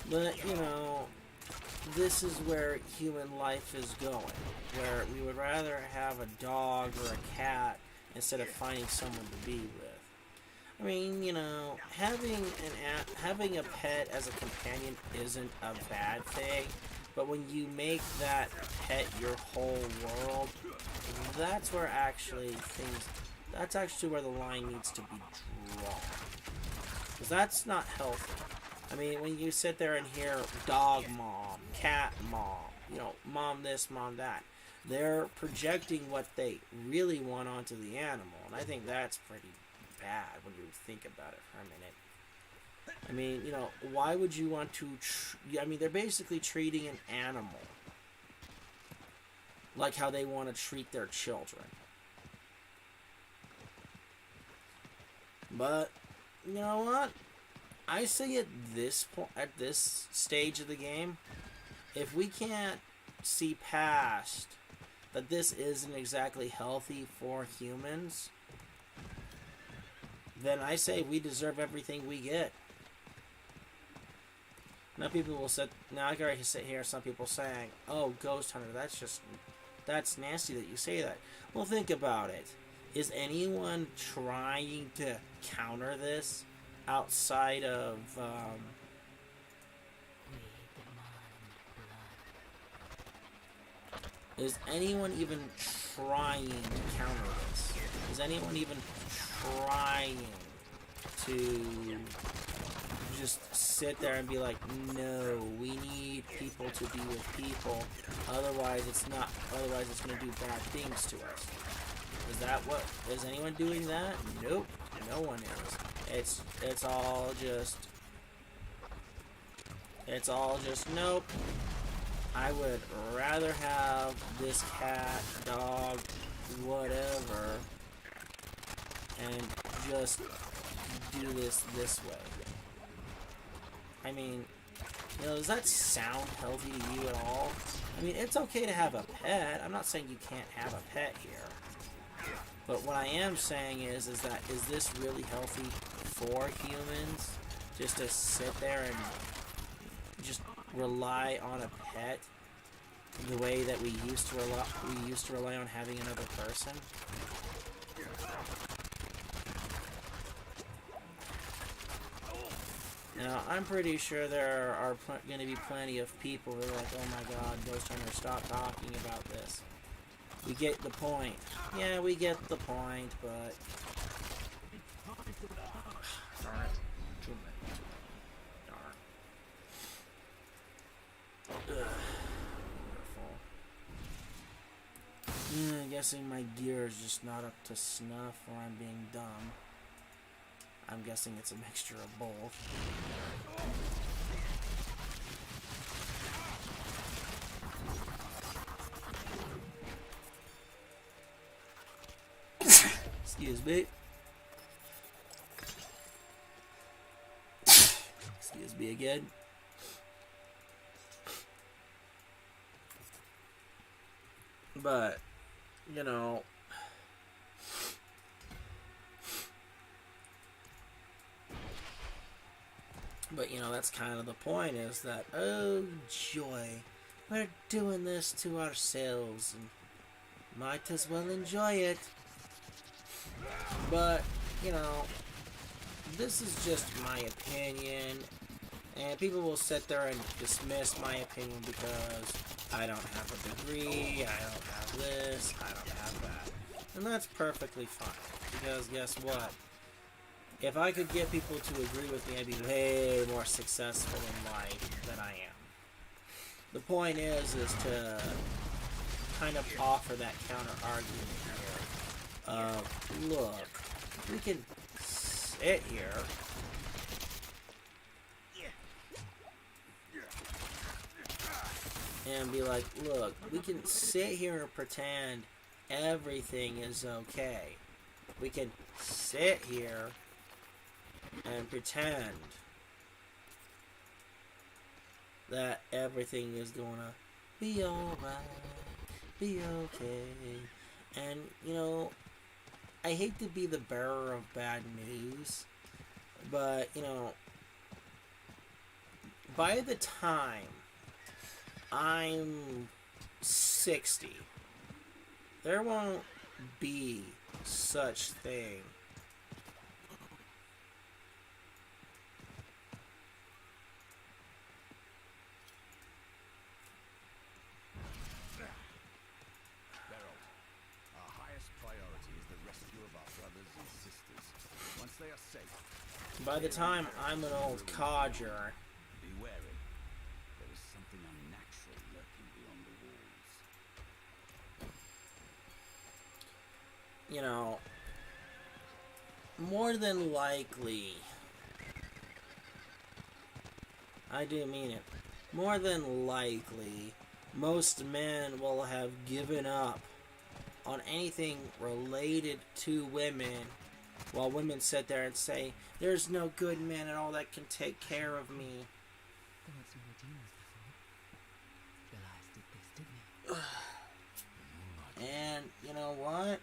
But, you know, this is where human life is going, where we would rather have a dog or a cat instead of finding someone to be with. I mean, you know, having a pet as a companion isn't a bad thing, but when you make that pet your whole world, that's where that's actually where the line needs to be drawn. Because that's not healthy. I mean, when you sit there and hear dog mom, cat mom, you know, mom this, mom that, they're projecting what they really want onto the animal, and I think that's pretty bad when you think about it for a minute. I mean, you know, why would you want to... I mean, they're basically treating an animal like how they want to treat their children. But you know what? I say at this stage of the game, if we can't see past that this isn't exactly healthy for humans, then I say we deserve everything we get. Now people will sit. Now I can already sit here. Some people saying, "Oh, Ghost Hunter, that's nasty that you say that." Well, think about it. Is anyone trying to counter this outside of? Is anyone even trying to counter this? Is anyone even trying to just sit there and be like, no, we need people to be with people, otherwise it's going to do bad things to us? Is anyone doing that? Nope, no one is. It's all just nope. I would rather have this cat, dog, whatever, and just do this way. I mean, does that sound healthy to you at all? I mean, it's okay to have a pet. I'm not saying you can't have a pet here. But what I am saying is this really healthy for humans? Just to sit there and just rely on a pet the way that we used to rely on having another person? Now, I'm pretty sure there are going to be plenty of people who are like, oh my god, Ghost Hunter, stop talking about this. We get the point. Yeah, we get the point, but... Darn it. Too many. Darn. Ugh. Wonderful. I'm guessing my gear is just not up to snuff, or I'm being dumb. I'm guessing it's a mixture of both. Excuse me. Excuse me again. But, you know... But, you know, that's kind of the point, is that, oh, joy, we're doing this to ourselves, and might as well enjoy it. But, you know, this is just my opinion, and people will sit there and dismiss my opinion because I don't have a degree, I don't have this, I don't have that. And that's perfectly fine, because guess what? If I could get people to agree with me, I'd be way more successful in life than I am. The point is to kind of offer that counter-argument here. Look, we can sit here and be like, look, we can sit here and pretend everything is okay. We can sit here and pretend that everything is gonna be alright, be okay. And, you know, I hate to be the bearer of bad news, but, you know, by the time I'm 60, there won't be such thing by the time I'm an old codger. Be wary. There is something unnatural lurking beyond the walls. You know, more than likely, I do mean it, more than likely, most men will have given up on anything related to women while women sit there and say, there's no good man at all that can take care of me. There was no demons before. The lies did this, didn't they? And you know what?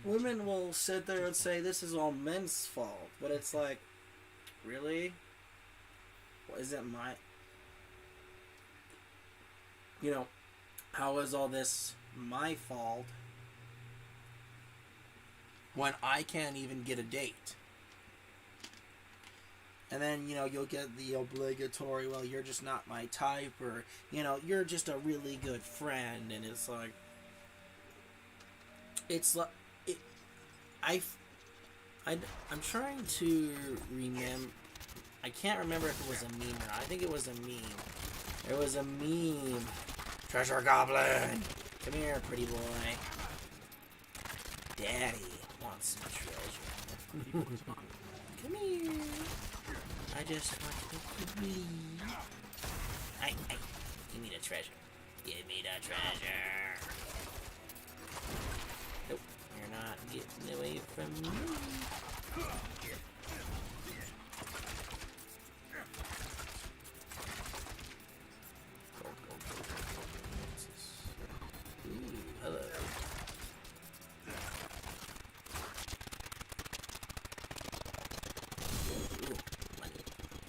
Women will sit there and say this is all men's fault, but it's like, really? What is it my? How is all this my fault when I can't even get a date? And then, you'll get the obligatory, well, you're just not my type, or, you're just a really good friend, and it's like, I'm trying to remember, I can't remember if it was a meme or not. I think it was a meme. It was a meme. Treasure Goblin! Come here, pretty boy. Daddy wants some treasure. Come here. I just want to leave. Hey, give me the treasure. Give me the treasure. Nope, you're not getting away from me. Ooh, hello. Ooh, money.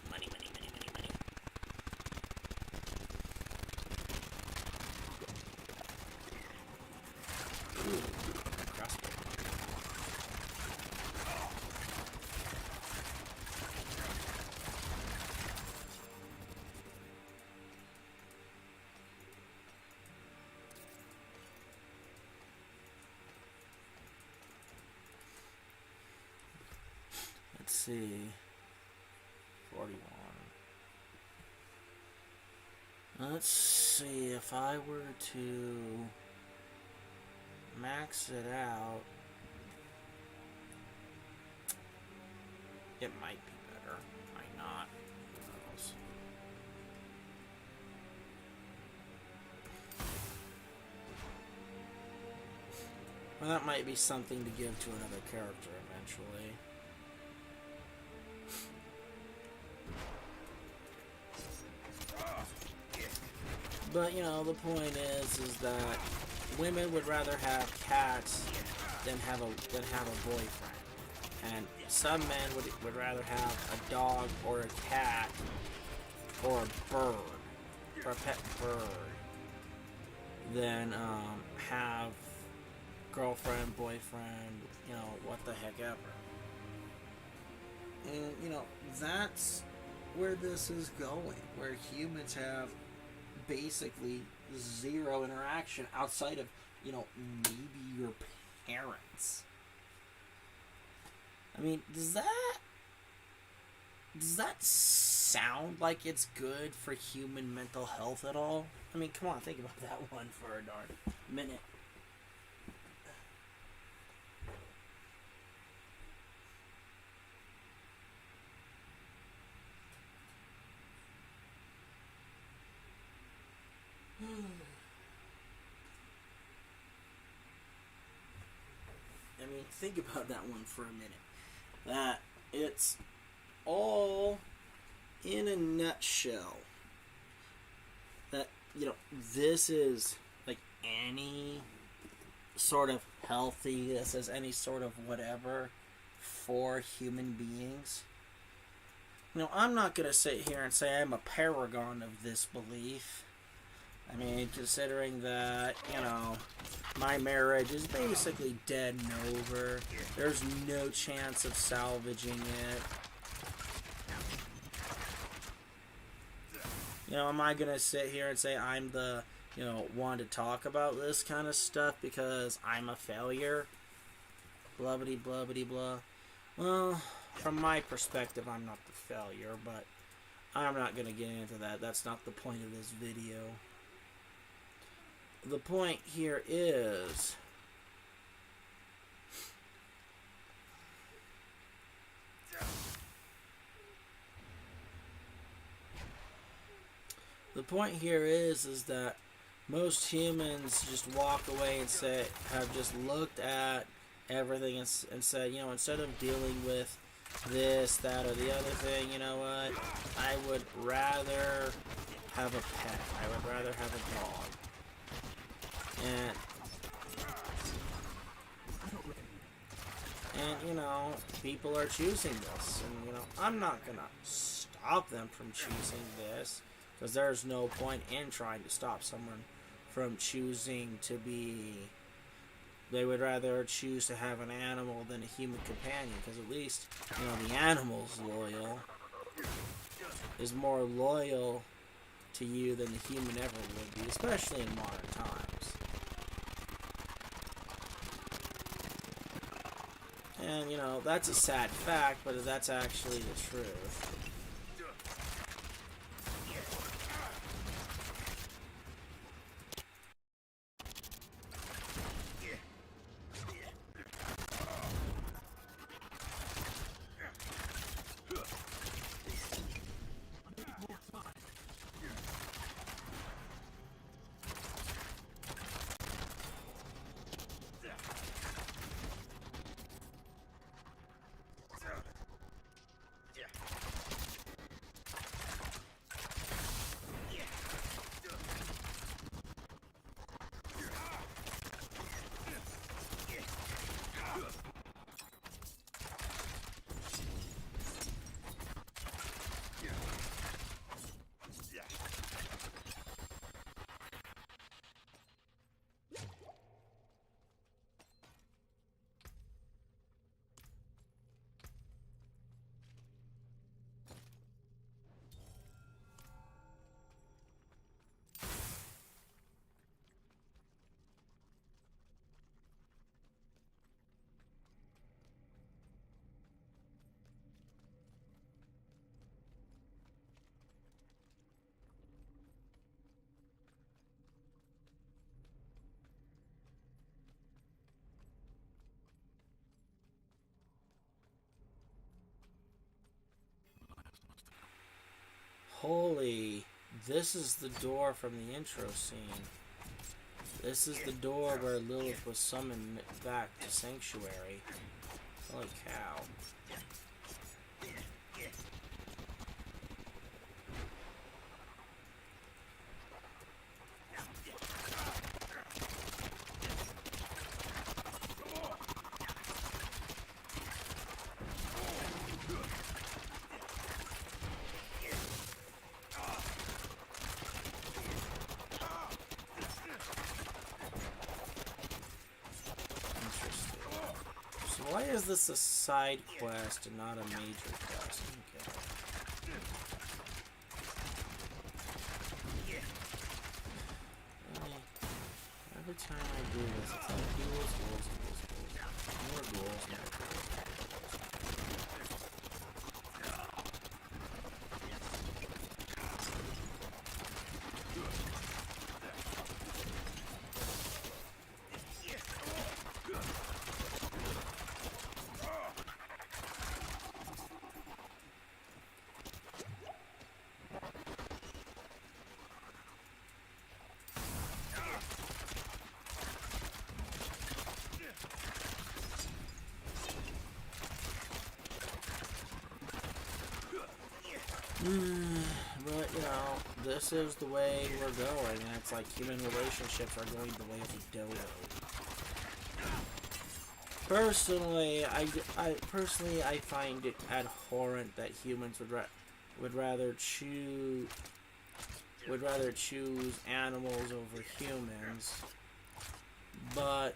Ooh, crossbow. Let's see. 41. Let's see, if I were to max it out, it might be better. Might not. Who knows? Well, that might be something to give to another character eventually. But, the point is that women would rather have cats than have a boyfriend. And some men would rather have a dog or a cat or a bird, or a pet bird, than have girlfriend, boyfriend, what the heck ever. And, that's where this is going, where humans have basically zero interaction outside of, maybe your parents. I mean, does that sound like it's good for human mental health at all? I mean, come on, think about that one for a darn minute. I mean, think about that one for a minute. That it's all in a nutshell. That, this is like any sort of healthy, this is any sort of whatever for human beings. I'm not going to sit here and say I'm a paragon of this belief. I mean, considering that, my marriage is basically dead and over. There's no chance of salvaging it. Am I going to sit here and say I'm the, one to talk about this kind of stuff because I'm a failure? Blubbity, blubbity, blah. Well, from my perspective, I'm not the failure, but I'm not going to get into that. That's not the point of this video. The point here is that most humans just walk away and have just looked at everything and said, you know, instead of dealing with this, that, or the other thing, you know what? I would rather have a pet. I would rather have a dog. And you know, people are choosing this, and you know, I'm not gonna stop them from choosing this, because there's no point in trying to stop someone from choosing to be. They would rather choose to have an animal than a human companion, because at least, you know, the animal's loyal, is more loyal to you than the human ever would be, especially in modern times. And, you know, that's a sad fact, but that's actually the truth. Holy, this is the door from the intro scene. This is the door where Lilith was summoned back to Sanctuary. Holy cow. Why is this a side quest and not a major quest? Okay. Every time I do this, it's like goals. More goals. But, you know, this is the way we're going, and it's like human relationships are going the way of a dodo. Personally, I find it abhorrent that humans would rather choose animals over humans. But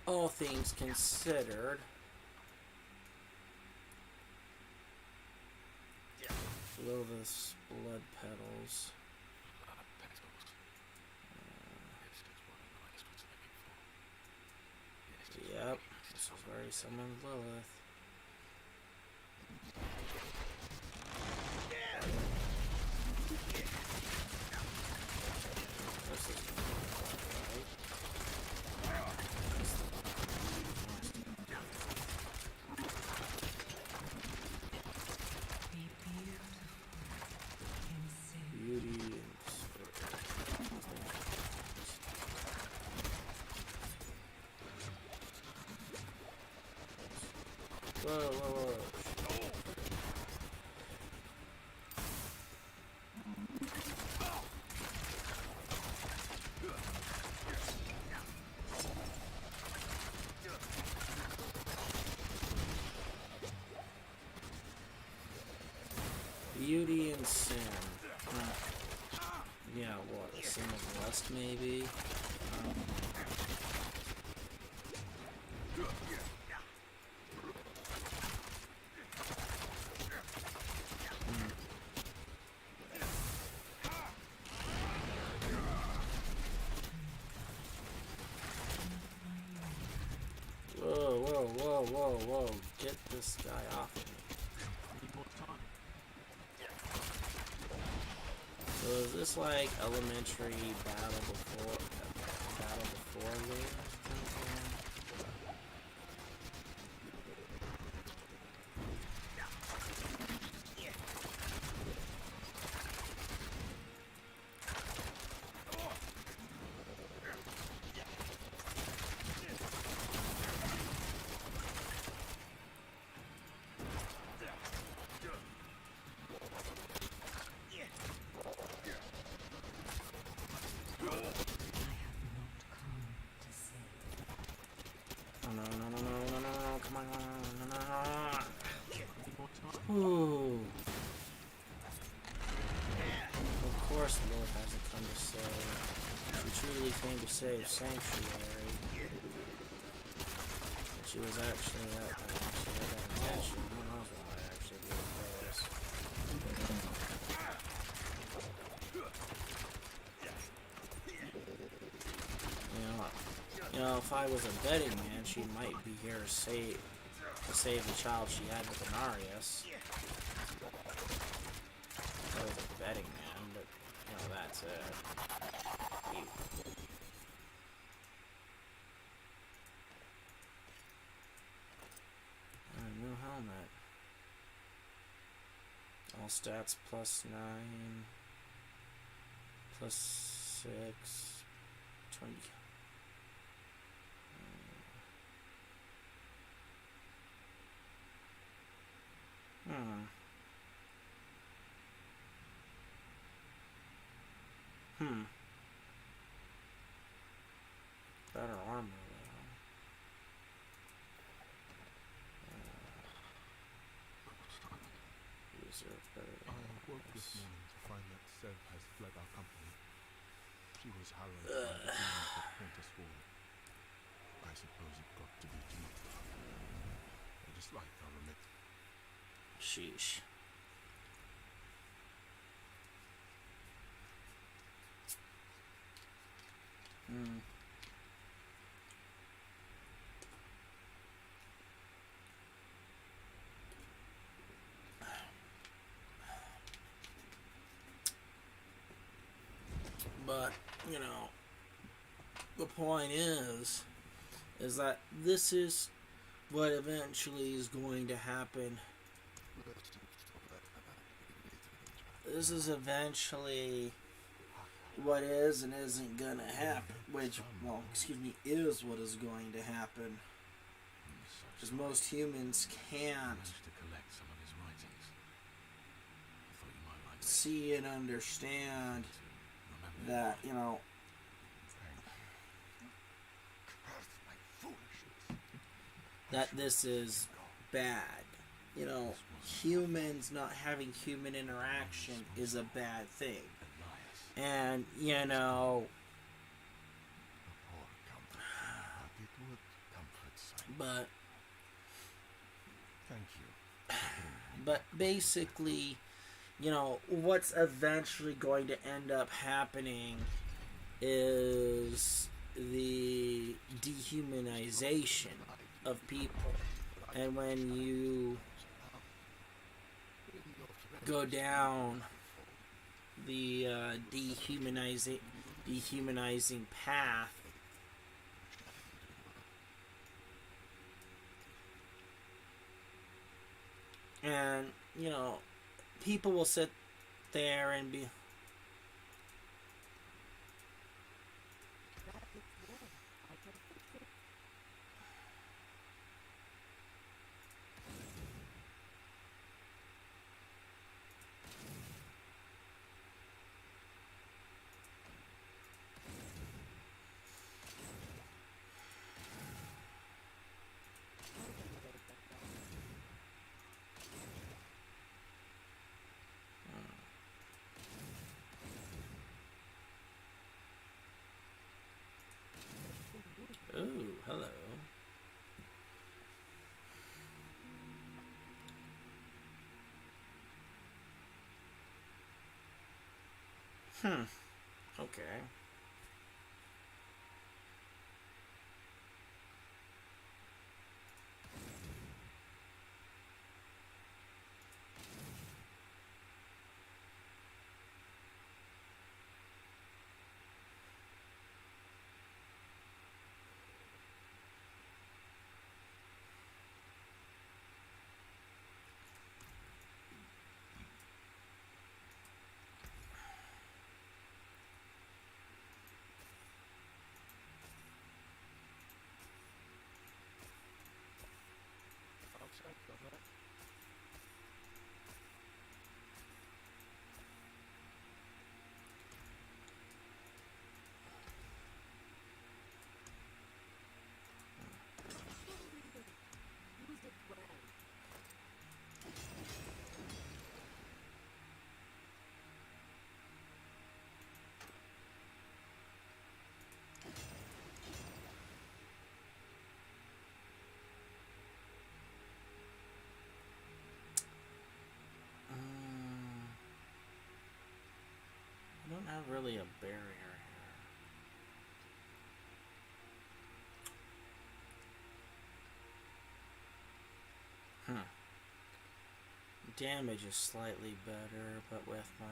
all things considered, Lovis blood petals. Yep, this is where he summoned Lilith. This is right. Beauty and spirit. whoa. Beauty and sin. Yeah, what? A sin of lust, maybe? Whoa. Get this guy off of me. So is this like elementary battle before League? No, come on, no. Ooh. Of course the Lord hasn't come to save. She truly came to save Sanctuary. She was actually that intention. Who knows why I actually did this. You know, if I was a betting man, she might be here to save the child she had with Anarius. If I was a betting man, but, you know, that's it. New helmet. All stats +9, +6, 20. Better armor, though. I woke this morning to find that Sev has fled our company. She was harrowed by the demons that haunt us all. I suppose it got to be too much for her. I just like our remit. Sheesh. But, you know, the point is that this is what eventually is going to happen. This is eventually what is and isn't gonna happen. Which, well, excuse me, is what is going to happen. Because most humans can't see and understand that, you know, that this is bad. You know, humans not having human interaction is a bad thing. And, you know, but basically, you know, what's eventually going to end up happening is the dehumanization of people. And when you go down the dehumanizing path, and, you know, people will sit there and be... Okay. Outside cover. Use it well. I don't have really a barrier here. Damage is slightly better, but with my...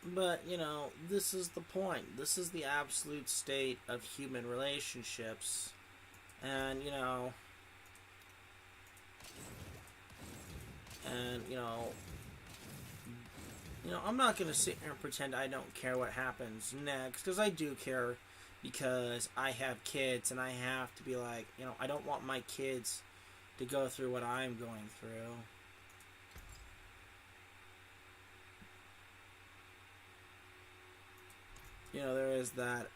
But, you know, this is the point. This is the absolute state of human relationships. And, I'm not going to sit here and pretend I don't care what happens next, because I do care, because I have kids, and I have to be like, I don't want my kids to go through what I'm going through. There is that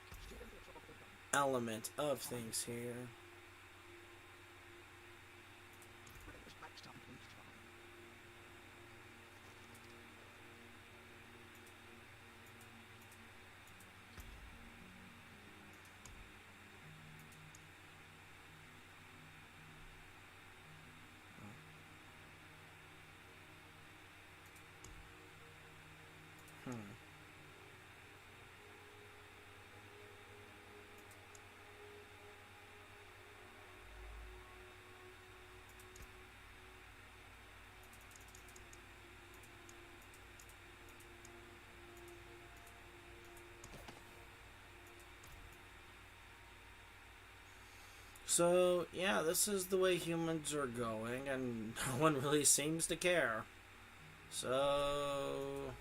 element of things here. So, yeah, this is the way humans are going, and no one really seems to care. So...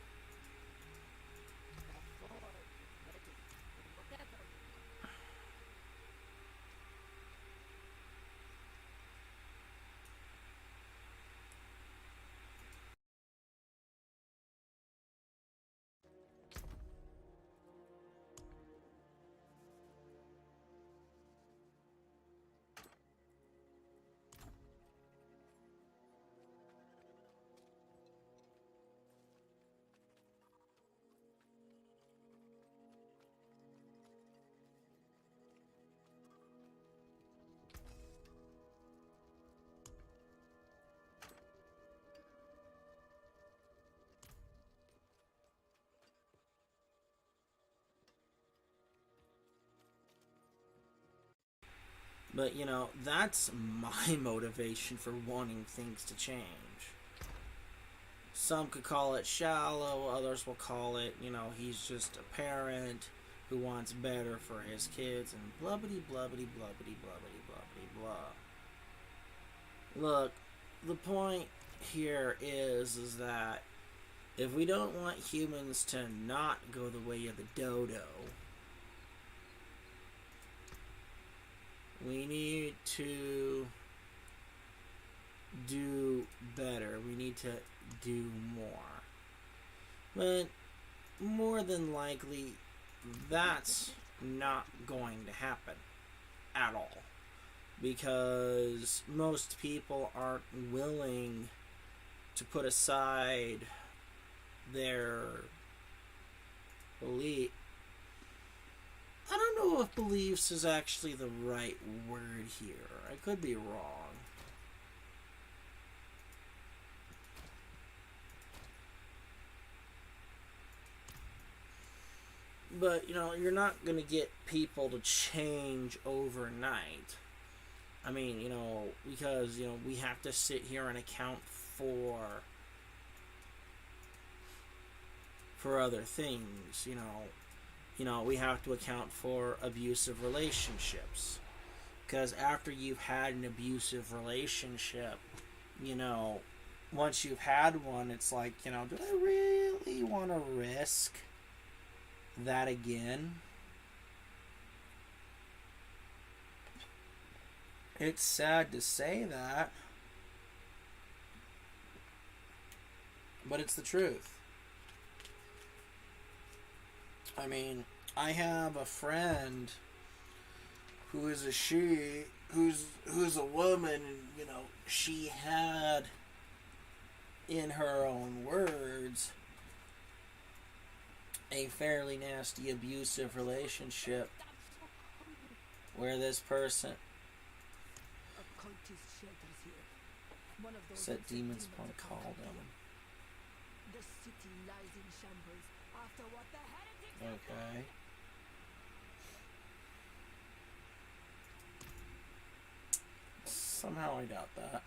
But, you know, that's my motivation for wanting things to change. Some could call it shallow, others will call it, you know, he's just a parent who wants better for his kids, and blubbity blubbity blubbity blubbity blubbity blah. Look, the point here is that if we don't want humans to not go the way of the dodo, we need to do better. We need to do more. But more than likely, that's not going to happen at all. Because most people aren't willing to put aside their belief. I don't know if beliefs is actually the right word here. I could be wrong. But, you know, you're not going to get people to change overnight. I mean, you know, because, you know, we have to sit here and account for other things, you know, we have to account for abusive relationships. Because after you've had an abusive relationship, you know, once you've had one, it's like, you know, do I really want to risk that again? It's sad to say that, but it's the truth. I mean, I have a friend who is who's a woman, and, you know, she had, in her own words, a fairly nasty abusive relationship where this person said demons upon called him. The city lies in shambles after what the heretics have Okay. Somehow I doubt that.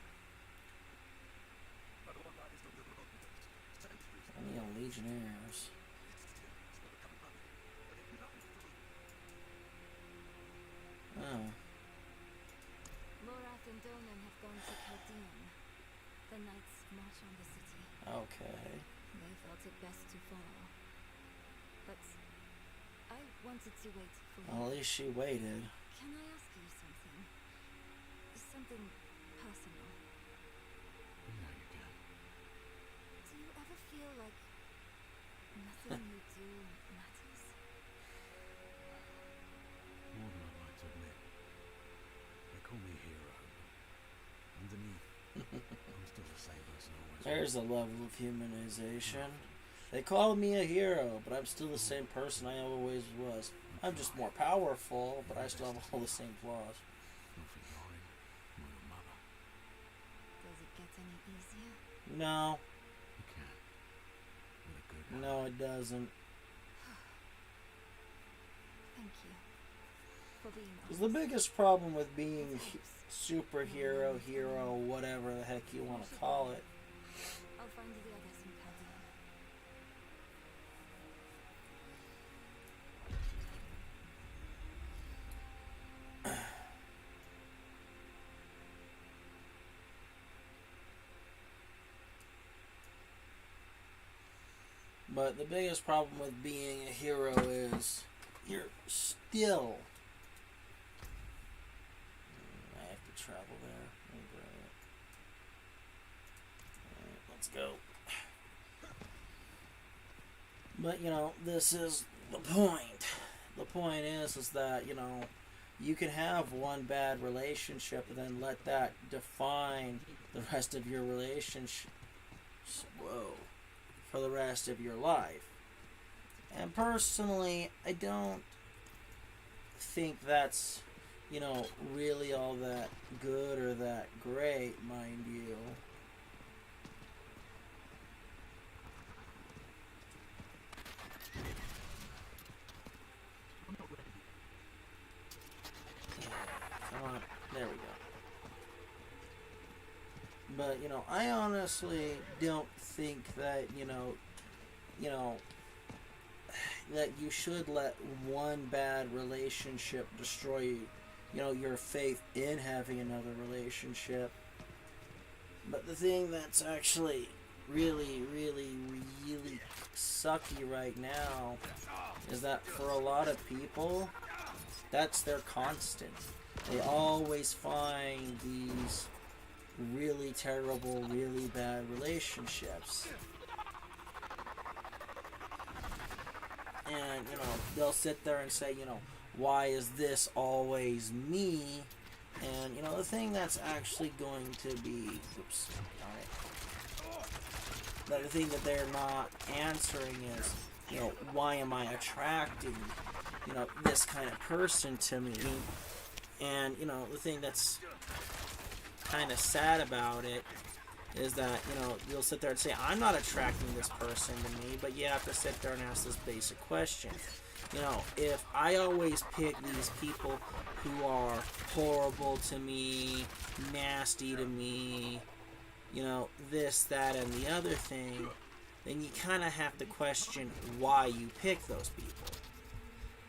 I mean, legionnaires. Oh. Morath and Donan have gone to Chaldean. The knights march on the city. Okay. They felt it best to follow. But I wanted to wait for you. Well, at least she waited. Can I ask you something? Something personal. Yeah, you can. Do you ever feel like nothing you do matters? More than I'd like to admit. They call me hero, but underneath, I'm still the same person I always There's a level of humanization. They call me a hero, but I'm still the same person I always was. I'm just more powerful, but I still have all the same flaws. Not for Yorin, nor your mother. Does it get any easier? No, You can. With a good no, it doesn't. Thank you for being Because the biggest problem with being superhero, hero, whatever the heck you want to call it, I'll find you the others in Chaldean. but the biggest problem with being a hero is you're still. I have to travel there. Alright, let's go. But, you know, this is the point. The point is that, you know, you can have one bad relationship and then let that define the rest of your relationship. Whoa. For the rest of your life. And personally, I don't think that's, you know, really all that good or that great, mind you. Yeah, come on. But I honestly don't think that you know that you should let one bad relationship destroy your faith in having another relationship. But the thing that's actually really, really, really sucky right now is that for a lot of people, that's their constant. They always find these really terrible, really bad relationships. And, they'll sit there and say, why is this always me? And, the thing that's actually going to be, oops, alright. The thing that they're not answering is, why am I attracting, this kind of person to me? And, the thing that's kind of sad about it is that, you'll sit there and say, I'm not attracting this person to me, but you have to sit there and ask this basic question. If I always pick these people who are horrible to me, nasty to me, this, that, and the other thing, then you kind of have to question why you pick those people.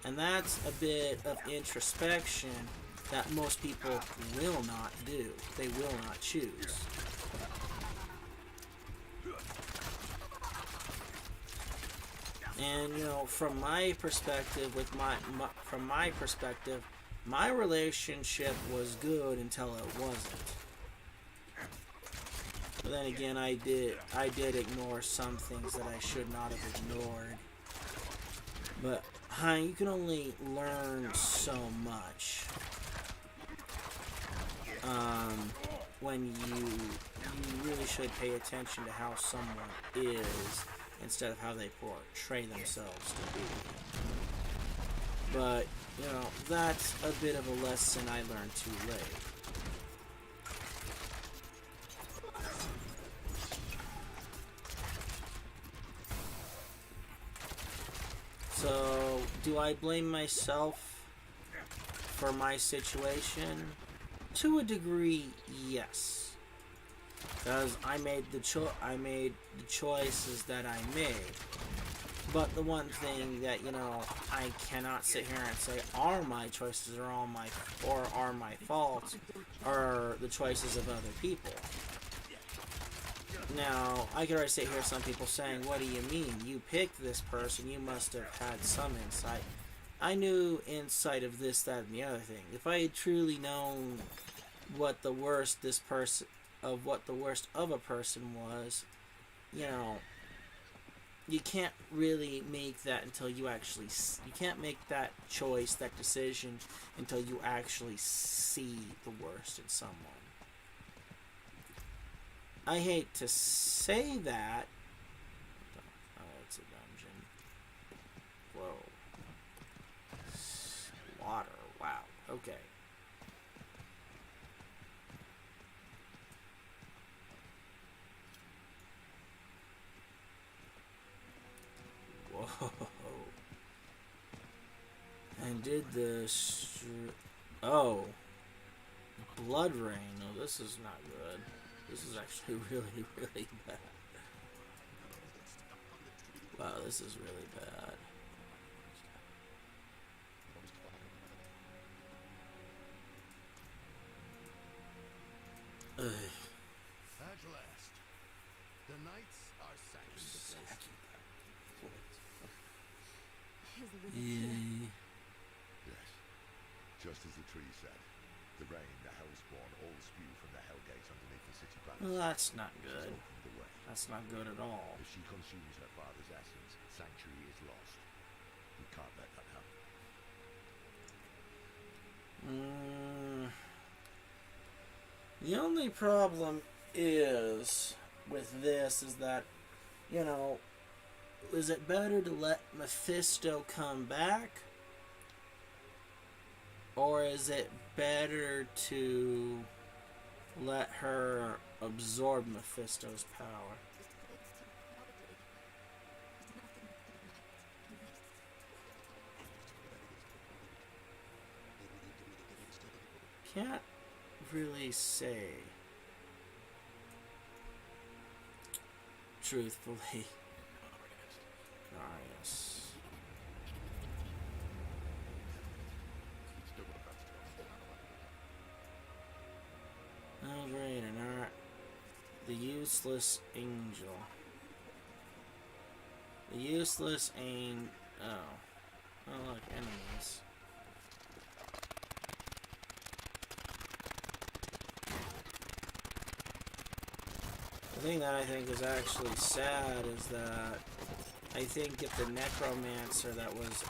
And that's a bit of introspection that most people will not do. They will not choose. And from my perspective, my relationship was good until it wasn't. But then again, I did ignore some things that I should not have ignored. But you can only learn so much when you really should pay attention to how someone is instead of how they portray themselves to be. But, that's a bit of a lesson I learned too late. So, do I blame myself for my situation? To a degree, yes. Because I made the choices that I made. But the one thing that, I cannot sit here and say are my choices or are my faults are the choices of other people. Now, I could already sit here, some people saying, what do you mean? You picked this person, you must have had some insight. I knew insight of this, that, and the other thing. If I had truly known what the worst of a person was, you can't really make that until you can't make that choice, that decision, until you actually see the worst in someone. I hate to say that. Oh, it's a dungeon. Whoa. Slaughter. Wow. Okay. Whoa. And did this... Oh. Blood rain. Oh, this is not good. This is actually really, really bad. Wow, this is really bad. Ugh. At last, the knights are sacking the place. Is the river Yay. clear? Yes. Just as the tree said. The rain, the hellspawn, all spew from the hell gates underneath the city palace. Well, that's not good. It's opened the way. That's not good at all. If she consumes her father's essence, sanctuary is lost. We can't let that happen. The only problem is with this is that, is it better to let Mephisto come back? Or is it better to let her absorb Mephisto's power? Can't really say. truthfully. Arius. Oh, great, and the useless angel. The useless angel. Oh, look, enemies. The thing that I think is actually sad is that I think if the necromancer that was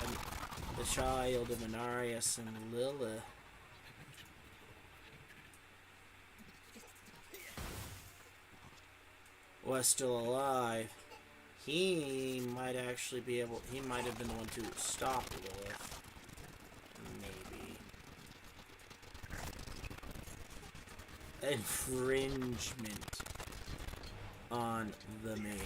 the child of Anarius and Lilith was still alive, he might actually be able. He might have been the one to stop Lilith. Maybe. Infringement on the maybe.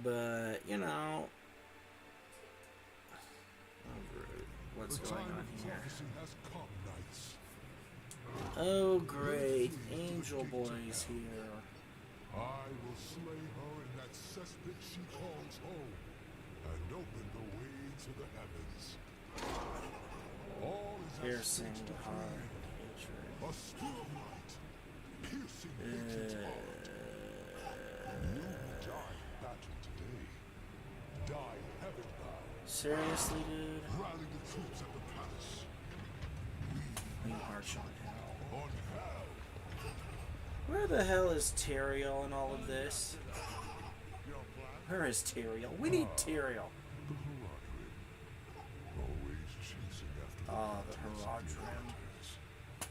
But, you know, what's going on here? Oh, great. Angel Boy's here. I will slay her in that cesspit she calls home, and open the way to the heavens. All is Piercing as fate heart. decreed. A still light, piercing hatred heart. You die in battle today. Die heaven bound. Seriously, dude? Rally the troops at the palace. We march on hell. On hell. Where the hell is Tyrael in all of this? Where is Tyrael? We need Tyrael. The Herodrim. Always chasing after the Oh, the captains and Herodrim. hunters.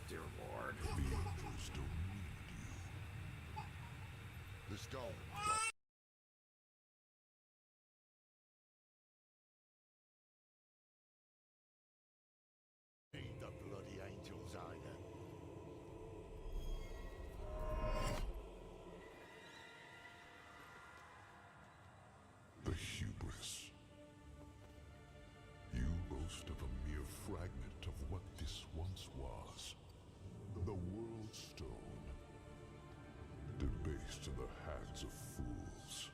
Dear Lord. The angels don't need you. The stone. Need the bloody angels either. The hubris. You boast of a mere fragment of what this once was. The World Stone. Debased in the hands of fools.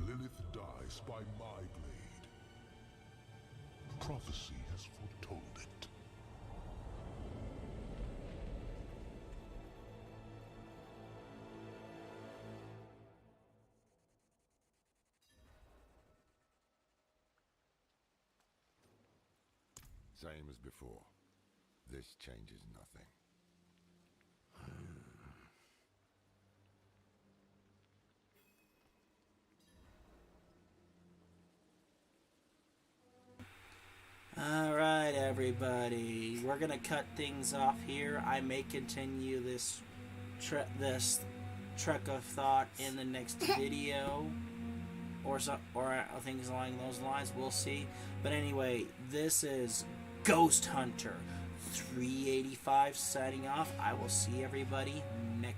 Lilith dies by my blade. Prophecy has foretold it. Same as before. This changes nothing. Alright, everybody. We're gonna cut things off here. I may continue this trek of thought in the next video. Or things along those lines. We'll see. But anyway, this is Ghost Hunter 385 signing off. I will see everybody next